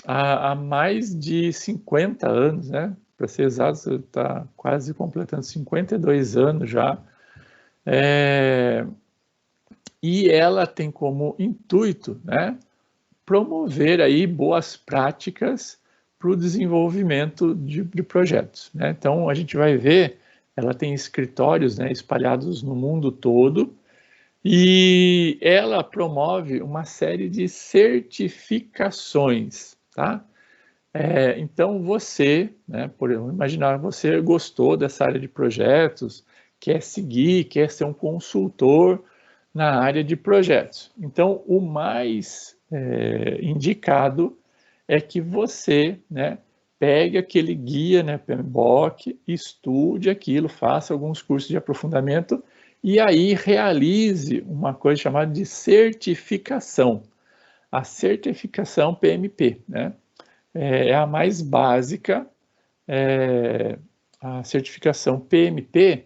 há mais de 50 anos, né? Para ser exato, está quase completando 52 anos já. E ela tem como intuito, né, promover aí boas práticas para o desenvolvimento de projetos, né? Então a gente vai ver, ela tem escritórios, né, espalhados no mundo todo, e ela promove uma série de certificações, tá? Então você, né, por imaginar, você gostou dessa área de projetos, quer seguir, quer ser um consultor na área de projetos. Então o mais indicado é que você, né, pegue aquele guia, né, PMBOK, estude aquilo, faça alguns cursos de aprofundamento e aí realize uma coisa chamada de certificação. A certificação PMP, né? É a mais básica, a certificação PMP,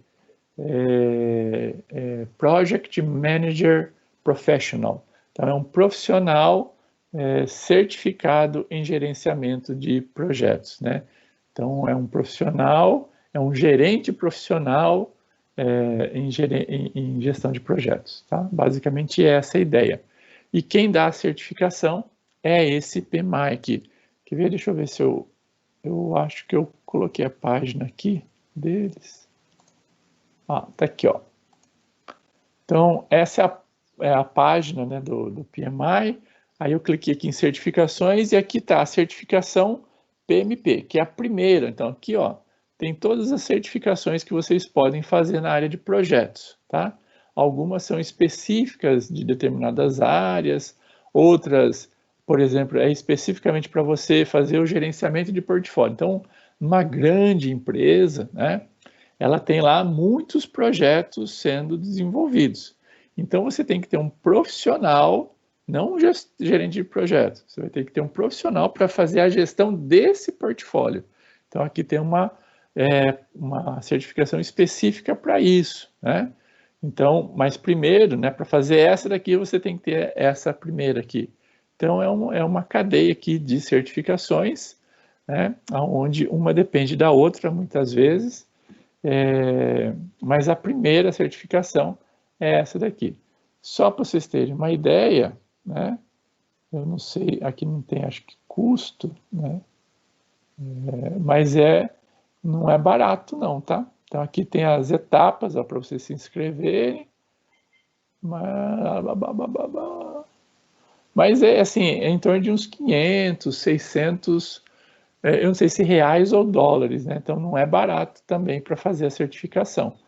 Project Manager Professional. Então, é um profissional certificado em gerenciamento de projetos, né? Então, é um profissional, é um gerente profissional em gestão de projetos, tá? Basicamente, essa é a ideia. E quem dá a certificação é esse PMI aqui. Quer ver? Deixa eu ver se eu acho que eu coloquei a página aqui deles. Tá aqui, ó. Então, essa é a página, né, do PMI. Aí eu cliquei aqui em certificações e aqui está a certificação PMP, que é a primeira. Então, aqui, ó, tem todas as certificações que vocês podem fazer na área de projetos, tá? Algumas são específicas de determinadas áreas, outras, por exemplo, é especificamente para você fazer o gerenciamento de portfólio. Então, uma grande empresa, né, ela tem lá muitos projetos sendo desenvolvidos. Então, você tem que ter um profissional, não um gerente de projeto, você vai ter que ter um profissional para fazer a gestão desse portfólio. Então, aqui tem uma certificação específica para isso, né? Então, mas primeiro, né, para fazer essa daqui, você tem que ter essa primeira aqui. Então, é uma cadeia aqui de certificações, né, onde uma depende da outra, muitas vezes, mas a primeira certificação é essa daqui. Só para vocês terem uma ideia, né, eu não sei, aqui não tem, acho que custo, né, mas não é barato não, tá? Então aqui tem as etapas para vocês se inscreverem, mas assim, é em torno de uns 500, 600, eu não sei se reais ou dólares, né? Então não é barato também para fazer a certificação.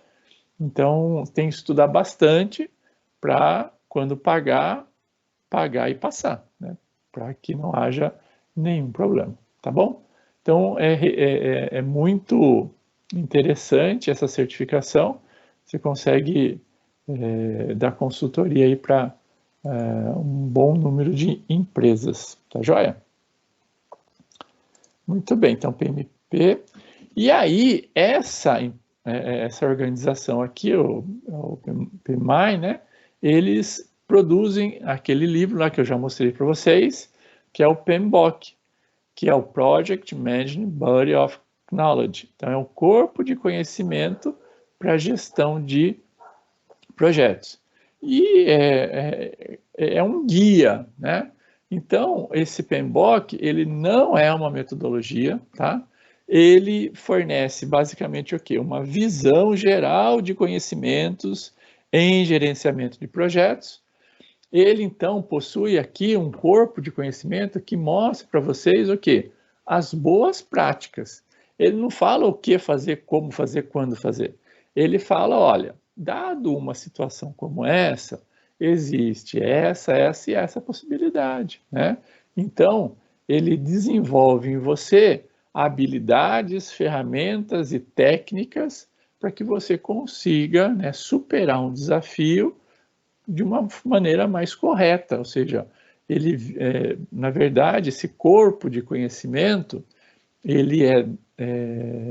Então tem que estudar bastante para quando pagar e passar, né? para que não haja nenhum problema, tá bom? Então, é muito interessante essa certificação, você consegue dar consultoria aí para um bom número de empresas, tá joia? Muito bem, então PMP. E aí, essa organização aqui, o PMI, né, eles produzem aquele livro lá que eu já mostrei para vocês, que é o PMBOK, que é o Project Management Body of Knowledge. Então, é um corpo de conhecimento para gestão de projetos. E é um guia, né? Então, esse PMBOK, ele não é uma metodologia, tá? Ele fornece basicamente o quê? Uma visão geral de conhecimentos em gerenciamento de projetos. Ele, então, possui aqui um corpo de conhecimento que mostra para vocês o quê? As boas práticas. Ele não fala o que fazer, como fazer, quando fazer. Ele fala, olha, dado uma situação como essa, existe essa e essa possibilidade, né? Então, ele desenvolve em você habilidades, ferramentas e técnicas para que você consiga, né, superar um desafio de uma maneira mais correta, ou seja, ele, na verdade, esse corpo de conhecimento, ele é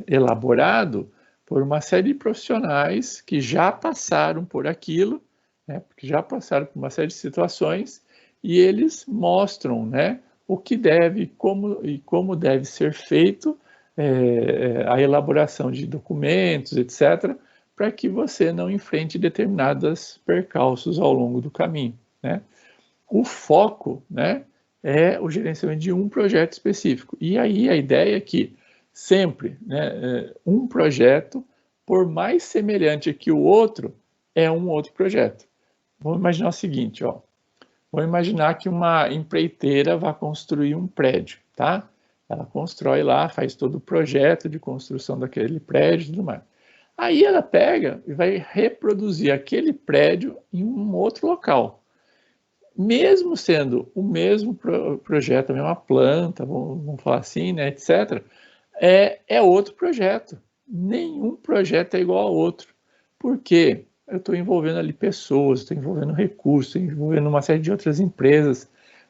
elaborado por uma série de profissionais que já passaram por aquilo, né, que já passaram por uma série de situações, e eles mostram, né, o que deve como deve ser feito a elaboração de documentos, etc., para que você não enfrente determinados percalços ao longo do caminho, né? O foco, né, é o gerenciamento de um projeto específico. E aí a ideia é que sempre, né, um projeto, por mais semelhante que o outro, é um outro projeto. Vamos imaginar o seguinte, ó. Vamos imaginar que uma empreiteira vai construir um prédio, tá? Ela constrói lá, faz todo o projeto de construção daquele prédio e tudo mais. Aí ela pega e vai reproduzir aquele prédio em um outro local. Mesmo sendo o mesmo projeto, a mesma planta, vamos falar assim, né, etc., é outro projeto. Nenhum projeto é igual ao outro. Por quê? Eu estou envolvendo ali pessoas, estou envolvendo recursos, estou envolvendo uma série de outras empresas.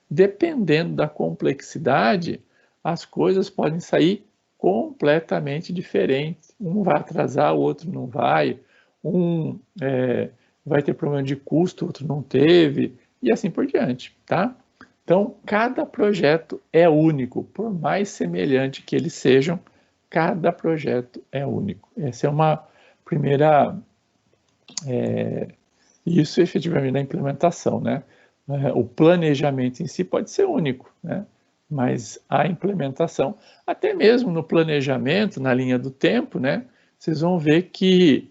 Dependendo da complexidade, as coisas podem sair completamente diferentes. Um vai atrasar, o outro não vai. Um vai ter problema de custo, o outro não teve, e assim por diante, tá? Então, cada projeto é único, por mais semelhante que eles sejam, cada projeto é único. Essa é uma primeira... isso efetivamente na implementação, né? O planejamento em si pode ser único, né? Mas a implementação, até mesmo no planejamento, na linha do tempo, né? Vocês vão ver que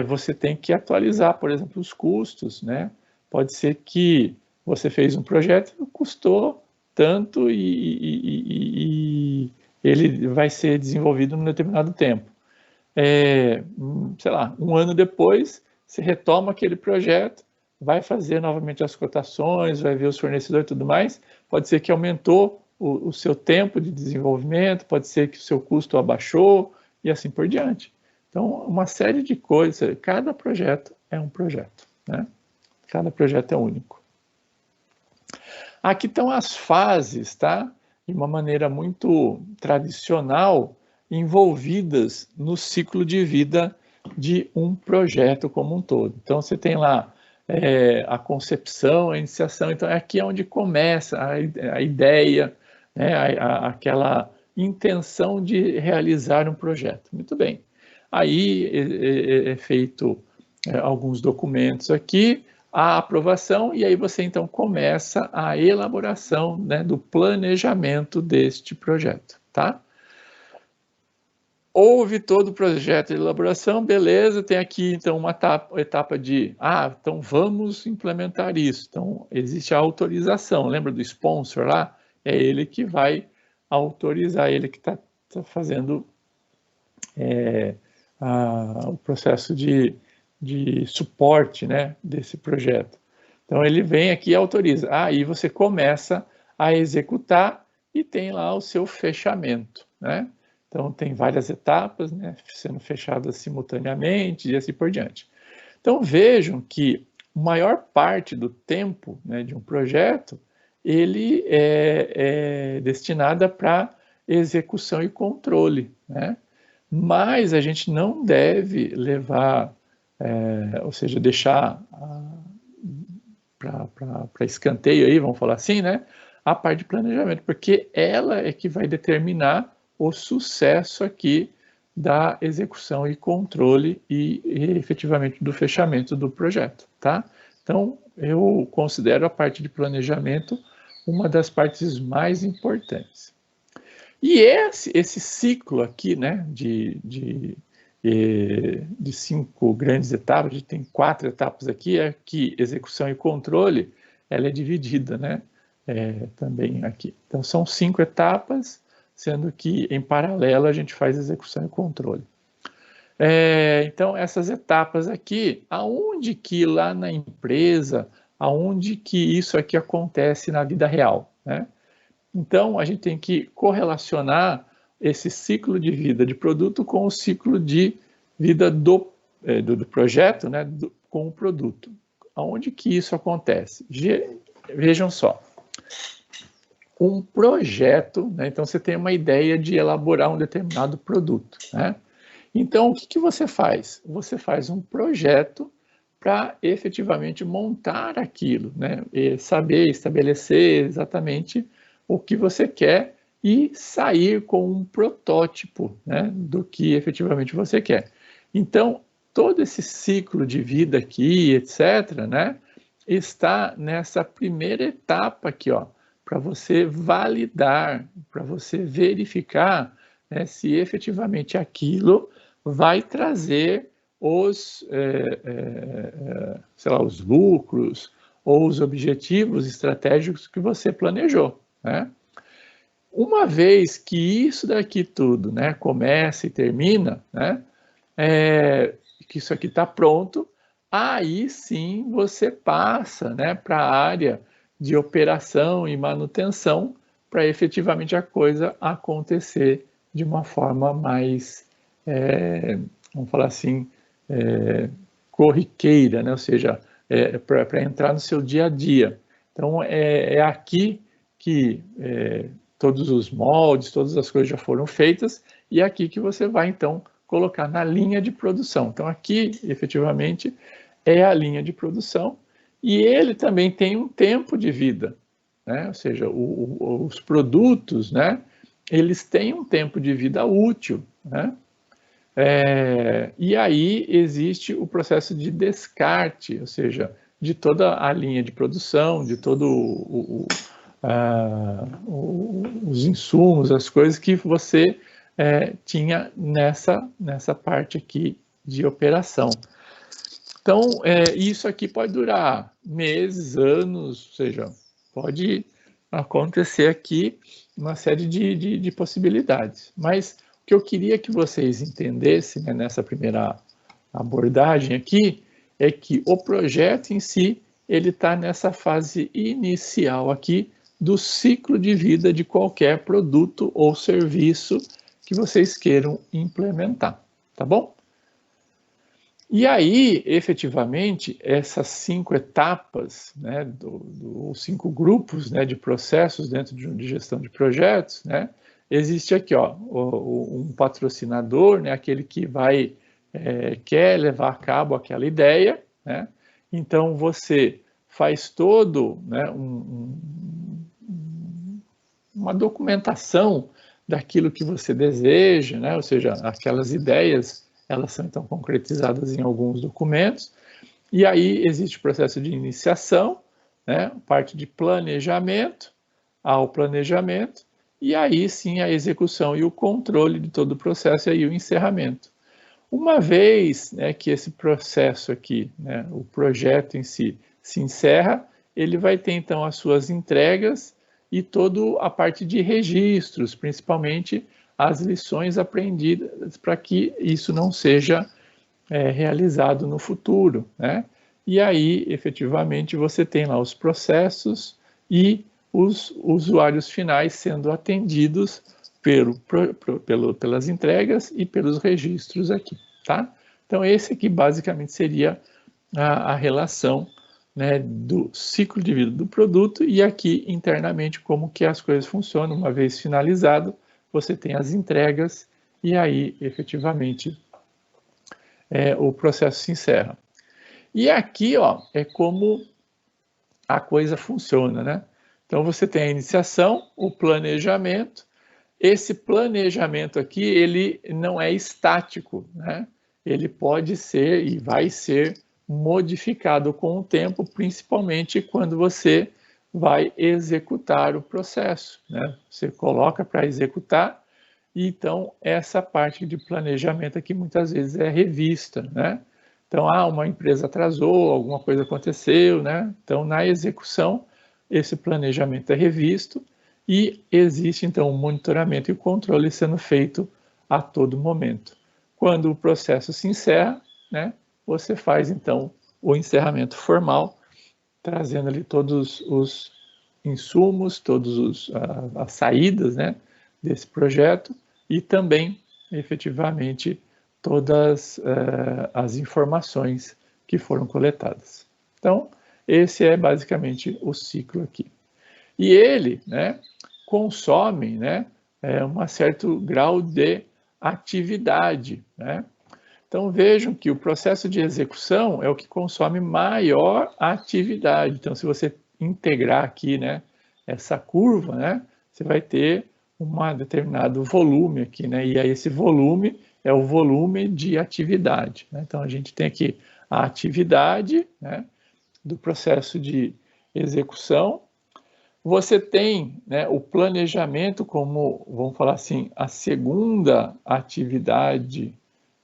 você tem que atualizar, por exemplo, os custos, né? Pode ser que você fez um projeto que custou tanto e ele vai ser desenvolvido num determinado tempo. Sei lá, um ano depois, você retoma aquele projeto, vai fazer novamente as cotações, vai ver os fornecedores e tudo mais. Pode ser que aumentou o seu tempo de desenvolvimento, pode ser que o seu custo abaixou e assim por diante. Então, uma série de coisas, cada projeto é um projeto, né? Cada projeto é único. Aqui estão as fases, tá? De uma maneira muito tradicional, envolvidas no ciclo de vida de um projeto como um todo. Então, você tem lá a concepção, a iniciação, então aqui é onde começa a ideia, né, aquela intenção de realizar um projeto. Muito bem. Aí é feito alguns documentos aqui, a aprovação, e aí você então começa a elaboração, né, do planejamento deste projeto, tá? Houve todo o projeto de elaboração, beleza, tem aqui então uma etapa de, então vamos implementar isso. Então existe a autorização, lembra do sponsor lá? É ele que vai autorizar, ele que está fazendo o processo de suporte, né, desse projeto. Então ele vem aqui e autoriza. Aí você começa a executar e tem lá o seu fechamento, né? Então, tem várias etapas, né, sendo fechadas simultaneamente e assim por diante. Então, vejam que a maior parte do tempo, né, de um projeto, ele é destinada para execução e controle, né? Mas a gente não deve levar, ou seja, deixar para escanteio aí, vamos falar assim, né, a parte de planejamento, porque ela é que vai determinar o sucesso aqui da execução e controle e efetivamente do fechamento do projeto, tá? Então, eu considero a parte de planejamento uma das partes mais importantes. E esse ciclo aqui, né, de 5 grandes etapas, a gente tem 4 etapas aqui, aqui execução e controle, ela é dividida, né, também aqui. Então, são 5 etapas, sendo que em paralelo a gente faz execução e controle. Então, essas etapas aqui, aonde que lá na empresa, aonde que isso aqui acontece na vida real, né? Então, a gente tem que correlacionar esse ciclo de vida de produto com o ciclo de vida do projeto, né, com o produto. Aonde que isso acontece? Vejam só. Um projeto, né, então você tem uma ideia de elaborar um determinado produto, né? Então, o que você faz? Você faz um projeto para efetivamente montar aquilo, né? E saber estabelecer exatamente o que você quer e sair com um protótipo, né, do que efetivamente você quer. Então, todo esse ciclo de vida aqui, etc., né, está nessa primeira etapa aqui, ó, para você validar, para você verificar, né, se efetivamente aquilo vai trazer os, sei lá, os lucros ou os objetivos estratégicos que você planejou, né? Uma vez que isso daqui tudo, né, começa e termina, né, que isso aqui está pronto, aí sim você passa, né, para a área de operação e manutenção para efetivamente a coisa acontecer de uma forma mais, vamos falar assim, corriqueira, né? Ou seja, para entrar no seu dia a dia. Então, é aqui que todos os moldes, todas as coisas já foram feitas, e é aqui que você vai, então, colocar na linha de produção. Então, aqui, efetivamente, é a linha de produção, e ele também tem um tempo de vida, né? Ou seja, os produtos, né, eles têm um tempo de vida útil, né? E aí existe o processo de descarte, ou seja, de toda a linha de produção, de todo os insumos, as coisas que você tinha nessa parte aqui de operação. Então, isso aqui pode durar meses, anos, ou seja, pode acontecer aqui uma série de possibilidades. Mas o que eu queria que vocês entendessem, né, nessa primeira abordagem aqui, é que o projeto em si, ele está nessa fase inicial aqui do ciclo de vida de qualquer produto ou serviço que vocês queiram implementar, tá bom? E aí, efetivamente, essas 5 etapas, né, os 5 grupos, né, de processos dentro de gestão de projetos, né, existe aqui, ó, um patrocinador, né, aquele que quer levar a cabo aquela ideia, né, então você faz todo, né, uma documentação daquilo que você deseja, né, ou seja, aquelas ideias, elas são então concretizadas em alguns documentos, e aí existe o processo de iniciação, né, parte de planejamento, ao planejamento, e aí sim a execução e o controle de todo o processo e aí o encerramento. Uma vez, né, que esse processo aqui, né, o projeto em si, se encerra, ele vai ter então as suas entregas e toda a parte de registros, principalmente as lições aprendidas para que isso não seja realizado no futuro, né? E aí, efetivamente, você tem lá os processos e os usuários finais sendo atendidos pelas entregas e pelos registros aqui, tá? Então, esse aqui basicamente seria a relação, né, do ciclo de vida do produto, e aqui internamente como que as coisas funcionam. Uma vez finalizado, você tem as entregas e aí efetivamente o processo se encerra. E aqui, ó, é como a coisa funciona, né? Então você tem a iniciação, o planejamento. Esse planejamento aqui, ele não é estático, né? Ele pode ser e vai ser modificado com o tempo, principalmente quando você vai executar o processo, né? Você coloca para executar, e então essa parte de planejamento aqui muitas vezes é revista, né? Então, uma empresa atrasou, alguma coisa aconteceu, né? Então, na execução, esse planejamento é revisto e existe, então, um monitoramento e o controle sendo feito a todo momento. Quando o processo se encerra, né, você faz, então, o encerramento formal, trazendo ali todos os insumos, todas as saídas, né, desse projeto e também, efetivamente, todas as informações que foram coletadas. Então, esse é basicamente o ciclo aqui. E ele, né, consome, né, um certo grau de atividade, né? Então, vejam que o processo de execução é o que consome maior atividade. Então, se você integrar aqui, né, essa curva, né, você vai ter um determinado volume aqui, né? E aí esse volume é o volume de atividade, né? Então, a gente tem aqui a atividade, né, do processo de execução. Você tem, né, o planejamento como, vamos falar assim, a segunda atividade,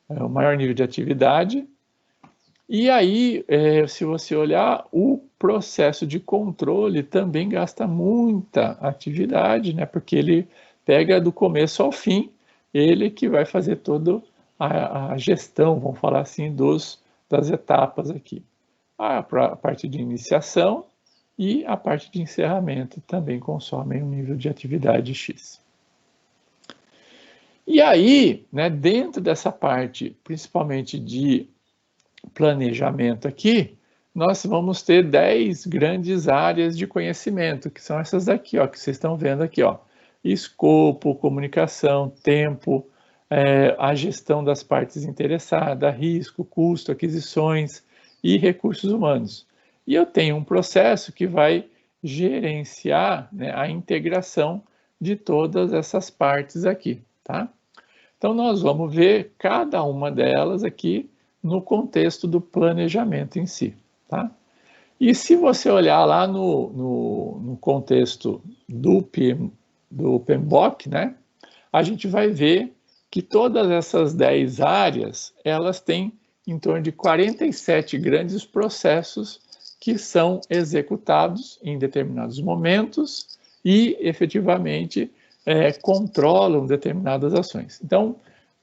o maior nível de atividade. E aí, se você olhar, o processo de controle também gasta muita atividade, né, porque ele pega do começo ao fim, ele que vai fazer toda a gestão, vamos falar assim, das etapas aqui. A parte de iniciação e a parte de encerramento também consomem um nível de atividade X. E aí, né, dentro dessa parte, principalmente de planejamento aqui, nós vamos ter 10 grandes áreas de conhecimento, que são essas daqui, ó, que vocês estão vendo aqui, ó. Escopo, comunicação, tempo, a gestão das partes interessadas, risco, custo, aquisições e recursos humanos. E eu tenho um processo que vai gerenciar, né, a integração de todas essas partes aqui, tá? Então, nós vamos ver cada uma delas aqui no contexto do planejamento em si, tá? E se você olhar lá no contexto do PMBOK, né, a gente vai ver que todas essas 10 áreas, elas têm em torno de 47 grandes processos que são executados em determinados momentos e, efetivamente, controlam determinadas ações. Então,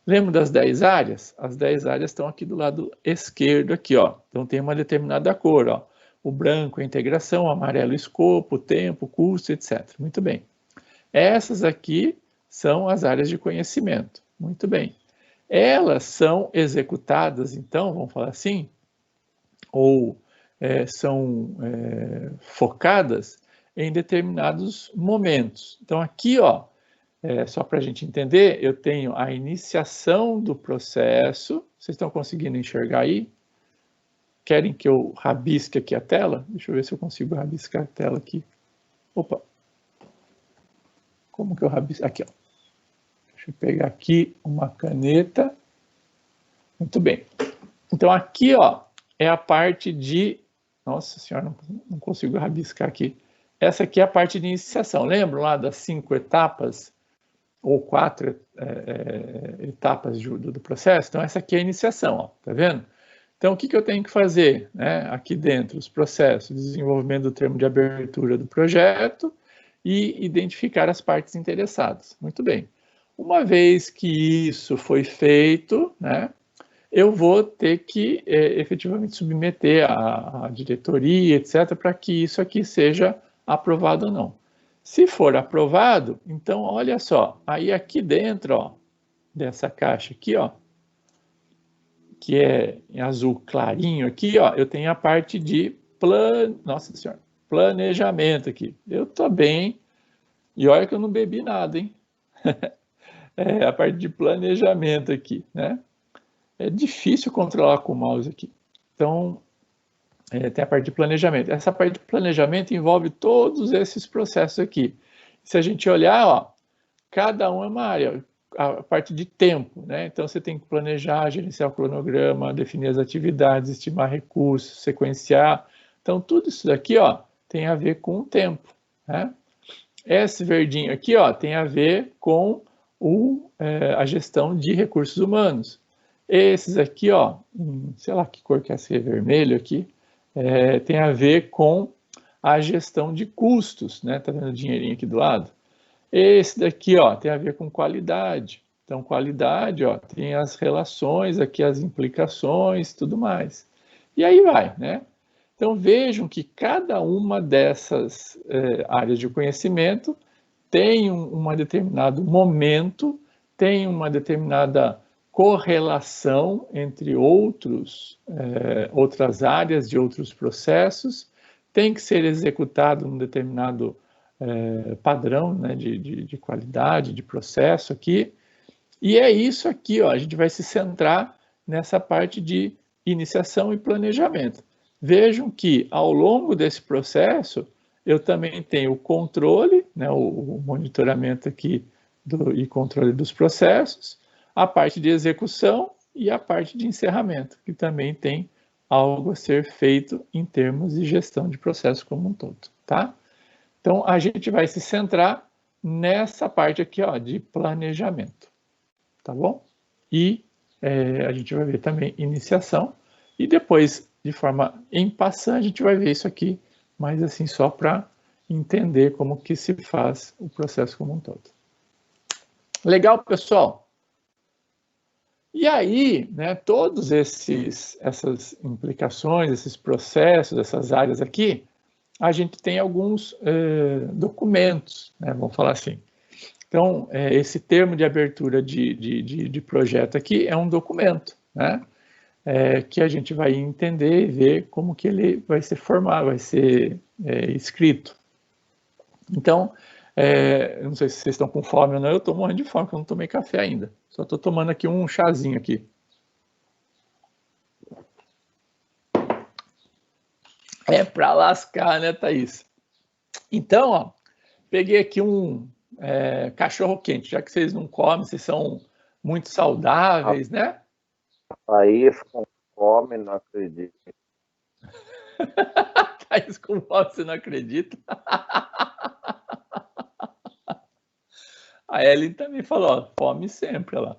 lembra das 10 áreas? As 10 áreas estão aqui do lado esquerdo, aqui, ó. Então, tem uma determinada cor, ó. O branco é a integração, o amarelo é o escopo, o tempo, o custo, etc. Muito bem. Essas aqui são as áreas de conhecimento. Muito bem. Elas são executadas, então, vamos falar assim, ou são focadas em determinados momentos. Então, aqui, ó, só para a gente entender, eu tenho a iniciação do processo. Vocês estão conseguindo enxergar aí? Querem que eu rabisque aqui a tela? Deixa eu ver se eu consigo rabiscar a tela aqui. Opa! Como que eu rabisco? Aqui, ó. Deixa eu pegar aqui uma caneta. Muito bem. Então, aqui, ó, é a parte de... Nossa senhora, não consigo rabiscar aqui. Essa aqui é a parte de iniciação. Lembram lá das 5 etapas? Ou 4 etapas do processo? Então, essa aqui é a iniciação, ó, tá vendo? Então, o que eu tenho que fazer, né, aqui dentro? Os processos, desenvolvimento do termo de abertura do projeto e identificar as partes interessadas. Muito bem. Uma vez que isso foi feito, né, eu vou ter que efetivamente submeter à diretoria, etc., para que isso aqui seja aprovado ou não. Se for aprovado, então olha só, aí aqui dentro, ó, dessa caixa aqui, ó, que é em azul clarinho aqui, ó, eu tenho a parte de Nossa Senhora, planejamento aqui. Eu tô bem, e olha que eu não bebi nada, hein? É a parte de planejamento aqui, né? É difícil controlar com o mouse aqui. Então, tem a parte de planejamento. Essa parte de planejamento envolve todos esses processos aqui. Se a gente olhar, ó, cada um é uma área. A parte de tempo, né? Então, você tem que planejar, gerenciar o cronograma, definir as atividades, estimar recursos, sequenciar. Então, tudo isso daqui, ó, tem a ver com o tempo, né? Esse verdinho aqui, ó, tem a ver com a gestão de recursos humanos. Esses aqui, ó, sei lá que cor que é esse vermelho aqui, tem a ver com a gestão de custos, né? Tá vendo o dinheirinho aqui do lado? Esse daqui, ó, tem a ver com qualidade. Então, qualidade, ó, tem as relações aqui, as implicações, tudo mais. E aí vai, né? Então, vejam que cada uma dessas áreas de conhecimento tem um determinado momento, tem uma determinada correlação entre outras áreas de outros processos, tem que ser executado num determinado padrão, né, de qualidade, de processo aqui. E é isso aqui, ó, a gente vai se centrar nessa parte de iniciação e planejamento. Vejam que ao longo desse processo, eu também tenho o controle, né, o monitoramento aqui e controle dos processos, a parte de execução e a parte de encerramento, que também tem algo a ser feito em termos de gestão de processo como um todo, tá? Então, a gente vai se centrar nessa parte aqui, ó, de planejamento, tá bom? E a gente vai ver também iniciação e depois, de forma em passant, a gente vai ver isso aqui, mas assim, só para entender como que se faz o processo como um todo. Legal, pessoal? E aí, né, todos essas implicações, esses processos, essas áreas aqui, a gente tem alguns documentos, né, vamos falar assim. Então, esse termo de abertura de projeto aqui é um documento, né, que a gente vai entender e ver como que ele vai ser formado, vai ser escrito. Então, não sei se vocês estão com fome ou não, eu estou morrendo de fome, porque eu não tomei café ainda. Só estou tomando aqui um chazinho aqui. É para lascar, né, Thaís? Então, ó, peguei aqui um cachorro quente, já que vocês não comem, vocês são muito saudáveis, né? Thaís com fome, não acredito. Thaís com fome, você não acredita? A Ellen também falou, ó, fome sempre, olha lá.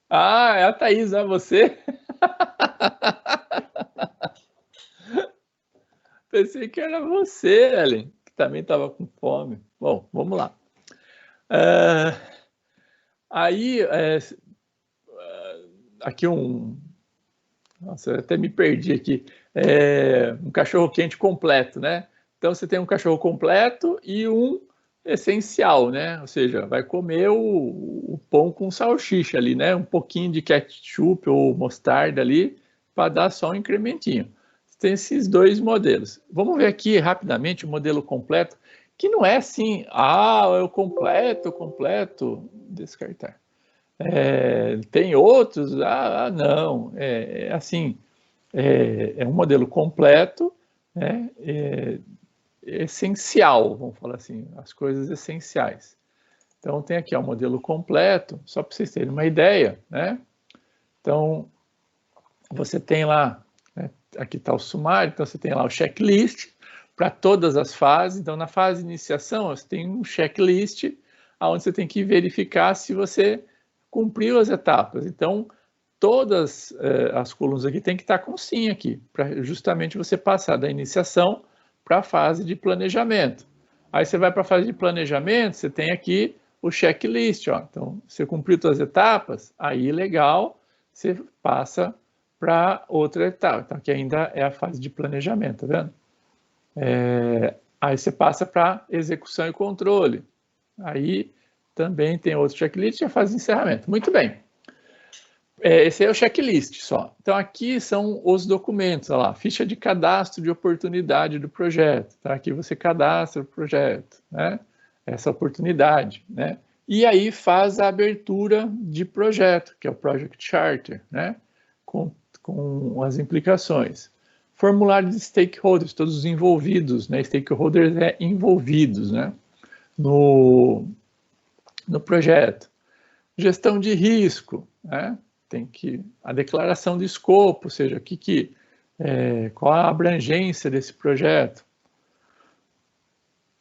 Ah, é a Thaís, é você? Pensei que era você, Ellen, que também estava com fome. Bom, vamos lá. Aí, aqui Nossa, eu até me perdi aqui. Um cachorro-quente completo, né? Então, você tem um cachorro completo e um essencial, né? Ou seja, vai comer o pão com salsicha ali, né? Um pouquinho de ketchup ou mostarda ali para dar só um incrementinho. Tem esses dois modelos. Vamos ver aqui rapidamente o modelo completo, que não é assim, é o completo, descartar. Tem outros, não, assim, é um modelo completo, né, essencial, vamos falar assim, as coisas essenciais. Então, tem aqui o modelo completo, só para vocês terem uma ideia, né? Então, você tem lá, né, aqui está o sumário, então você tem lá o checklist para todas as fases. Então, na fase de iniciação, você tem um checklist onde você tem que verificar se você cumpriu as etapas. Então, todas as colunas aqui tem que estar com sim aqui, para justamente você passar da iniciação para a fase de planejamento. Aí você vai para a fase de planejamento, você tem aqui o checklist, ó. Então, você cumpriu todas as etapas, aí legal, você passa para outra etapa, então, que ainda é a fase de planejamento, tá vendo? Aí você passa para execução e controle. Aí também tem outro checklist e já faz encerramento. Muito bem. Esse é o checklist só. Então, aqui são os documentos, olha lá, ficha de cadastro de oportunidade do projeto. Tá? Aqui você cadastra o projeto, né? Essa oportunidade, né? E aí faz a abertura de projeto, que é o Project Charter, né? Com as implicações. Formulário de stakeholders, todos os envolvidos, né? Stakeholders envolvidos, né? No projeto. Gestão de risco, né? Tem a declaração de escopo, ou seja, qual a abrangência desse projeto.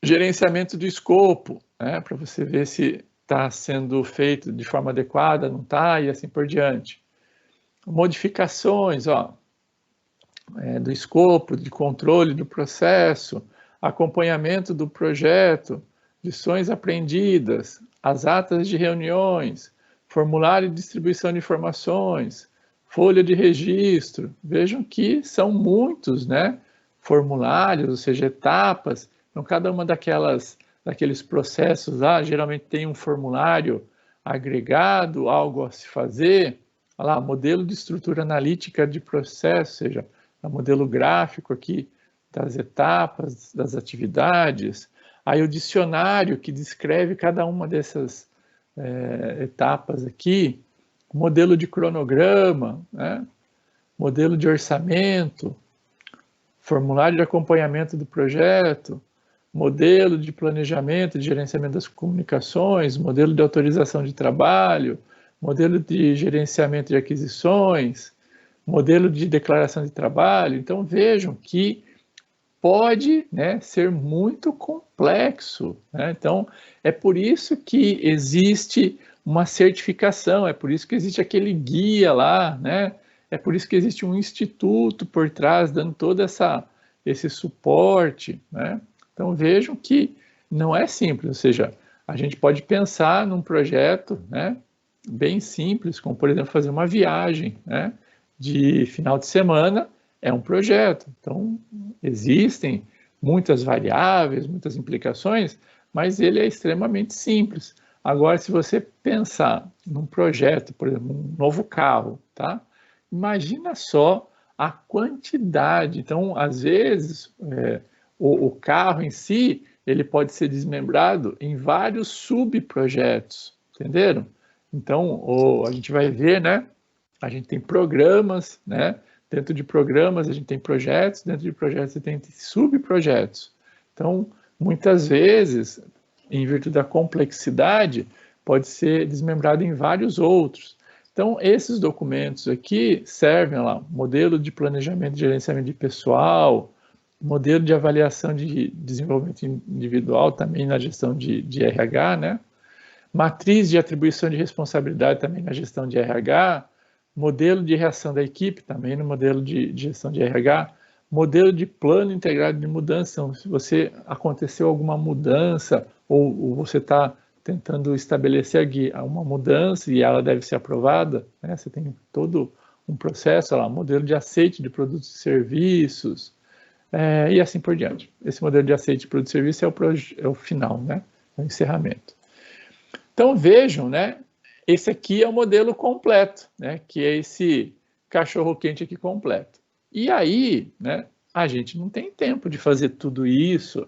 Gerenciamento do escopo, né? Para você ver se está sendo feito de forma adequada, não está, e assim por diante. Modificações, do escopo, de controle do processo, acompanhamento do projeto, lições aprendidas, as atas de reuniões, formulário de distribuição de informações, folha de registro. Vejam que são muitos, né, formulários, ou seja, etapas. Então, cada uma daqueles processos lá, geralmente tem um formulário agregado, algo a se fazer. Olha lá, modelo de estrutura analítica de processo, ou seja, o modelo gráfico aqui das etapas, das atividades. Aí o dicionário que descreve cada uma dessas etapas aqui, modelo de cronograma, né? Modelo de orçamento, formulário de acompanhamento do projeto, modelo de planejamento, de gerenciamento das comunicações, modelo de autorização de trabalho, modelo de gerenciamento de aquisições, modelo de declaração de trabalho. Então vejam que pode, né, ser muito complexo, né? Então é por isso que existe uma certificação, é por isso que existe aquele guia lá, né? É por isso que existe um instituto por trás dando todo esse suporte, né? Então vejam que não é simples, ou seja, a gente pode pensar num projeto, né, bem simples, como por exemplo fazer uma viagem, né, de final de semana. É um projeto, então existem muitas variáveis, muitas implicações, mas ele é extremamente simples. Agora, se você pensar num projeto, por exemplo, um novo carro, tá? Imagina só a quantidade. Então, às vezes, o carro em si, ele pode ser desmembrado em vários subprojetos, entenderam? Então, a gente vai ver, né? A gente tem programas, né? Dentro de programas, a gente tem projetos, dentro de projetos, você tem subprojetos. Então, muitas vezes, em virtude da complexidade, pode ser desmembrado em vários outros. Então, esses documentos aqui servem lá, modelo de planejamento e gerenciamento de pessoal, modelo de avaliação de desenvolvimento individual, também na gestão de RH, né? Matriz de atribuição de responsabilidade também na gestão de RH, modelo de reação da equipe, também no modelo de gestão de RH, modelo de plano integrado de mudança. Então, se você aconteceu alguma mudança ou você está tentando estabelecer uma mudança e ela deve ser aprovada, né? Você tem todo um processo lá, modelo de aceite de produtos e serviços, e assim por diante. Esse modelo de aceite de produtos e serviços é o final, né? É o encerramento. Então vejam, né? Esse aqui é o modelo completo, né? Que é esse cachorro-quente aqui completo. E aí, né? A gente não tem tempo de fazer tudo isso.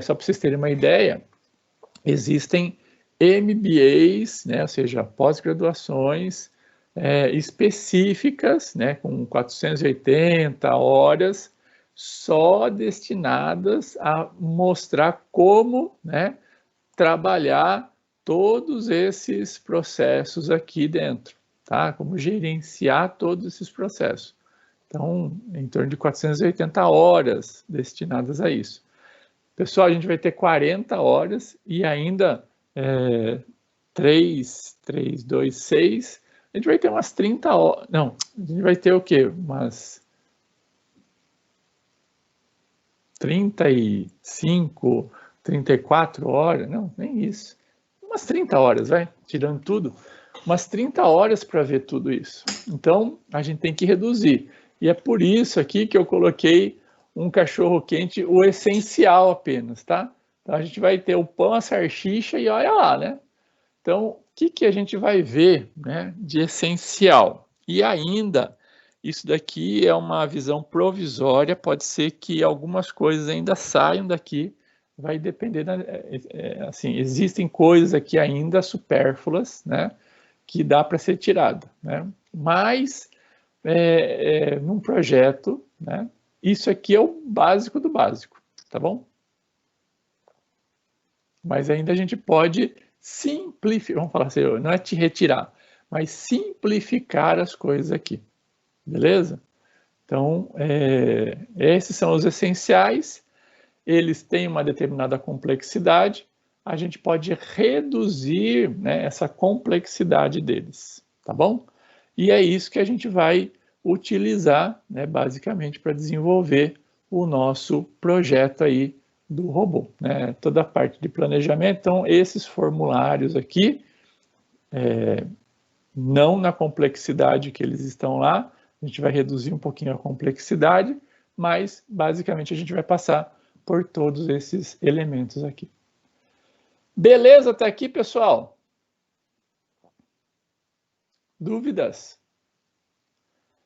Só para vocês terem uma ideia, existem MBAs, né? Ou seja, pós-graduações específicas, né? Com 480 horas, só destinadas a mostrar como, né? Trabalhar todos esses processos aqui dentro, tá? Como gerenciar todos esses processos. Então, em torno de 480 horas destinadas a isso. Pessoal, a gente vai ter 40 horas e ainda 3, 2, 6, a gente vai ter umas 30 horas, não, a gente vai ter o quê? Umas 35, 34 horas, não, nem isso. Umas 30 horas, vai, tirando tudo, umas 30 horas para ver tudo isso. Então, a gente tem que reduzir. E é por isso aqui que eu coloquei um cachorro-quente, o essencial apenas, tá? Então, a gente vai ter o pão, a salsicha e olha lá, né? Então, o que a gente vai ver, né, de essencial? E ainda, isso daqui é uma visão provisória, pode ser que algumas coisas ainda saiam daqui, vai depender, assim, existem coisas aqui ainda supérfluas, né, que dá para ser tirada, né? Mas, num projeto, né, isso aqui é o básico do básico, tá bom? Mas ainda a gente pode simplificar, vamos falar assim, não é te retirar, mas simplificar as coisas aqui, beleza? Então, esses são os essenciais, eles têm uma determinada complexidade, a gente pode reduzir, né, essa complexidade deles, tá bom? E é isso que a gente vai utilizar, né, basicamente, para desenvolver o nosso projeto aí do robô, né? Toda a parte de planejamento. Então, esses formulários aqui, não na complexidade que eles estão lá, a gente vai reduzir um pouquinho a complexidade, mas basicamente a gente vai passar por todos esses elementos aqui. Beleza até aqui, pessoal? Dúvidas?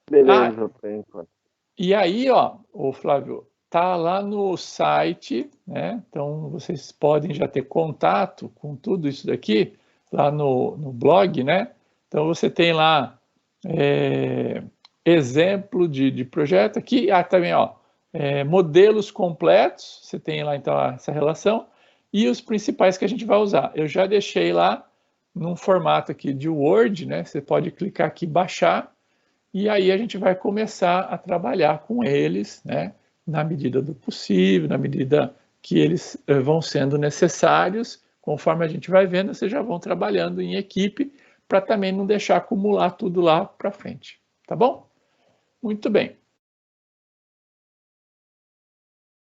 Beleza, por enquanto. E aí, ó, o Flávio, tá lá no site, né? Então vocês podem já ter contato com tudo isso daqui lá no blog, né? Então você tem lá exemplo de projeto aqui, também, ó, modelos completos, você tem lá então essa relação, e os principais que a gente vai usar. Eu já deixei lá num formato aqui de Word, né? Você pode clicar aqui, baixar, e aí a gente vai começar a trabalhar com eles, né? Na medida do possível, na medida que eles vão sendo necessários, conforme a gente vai vendo, vocês já vão trabalhando em equipe, para também não deixar acumular tudo lá para frente, tá bom? Muito bem.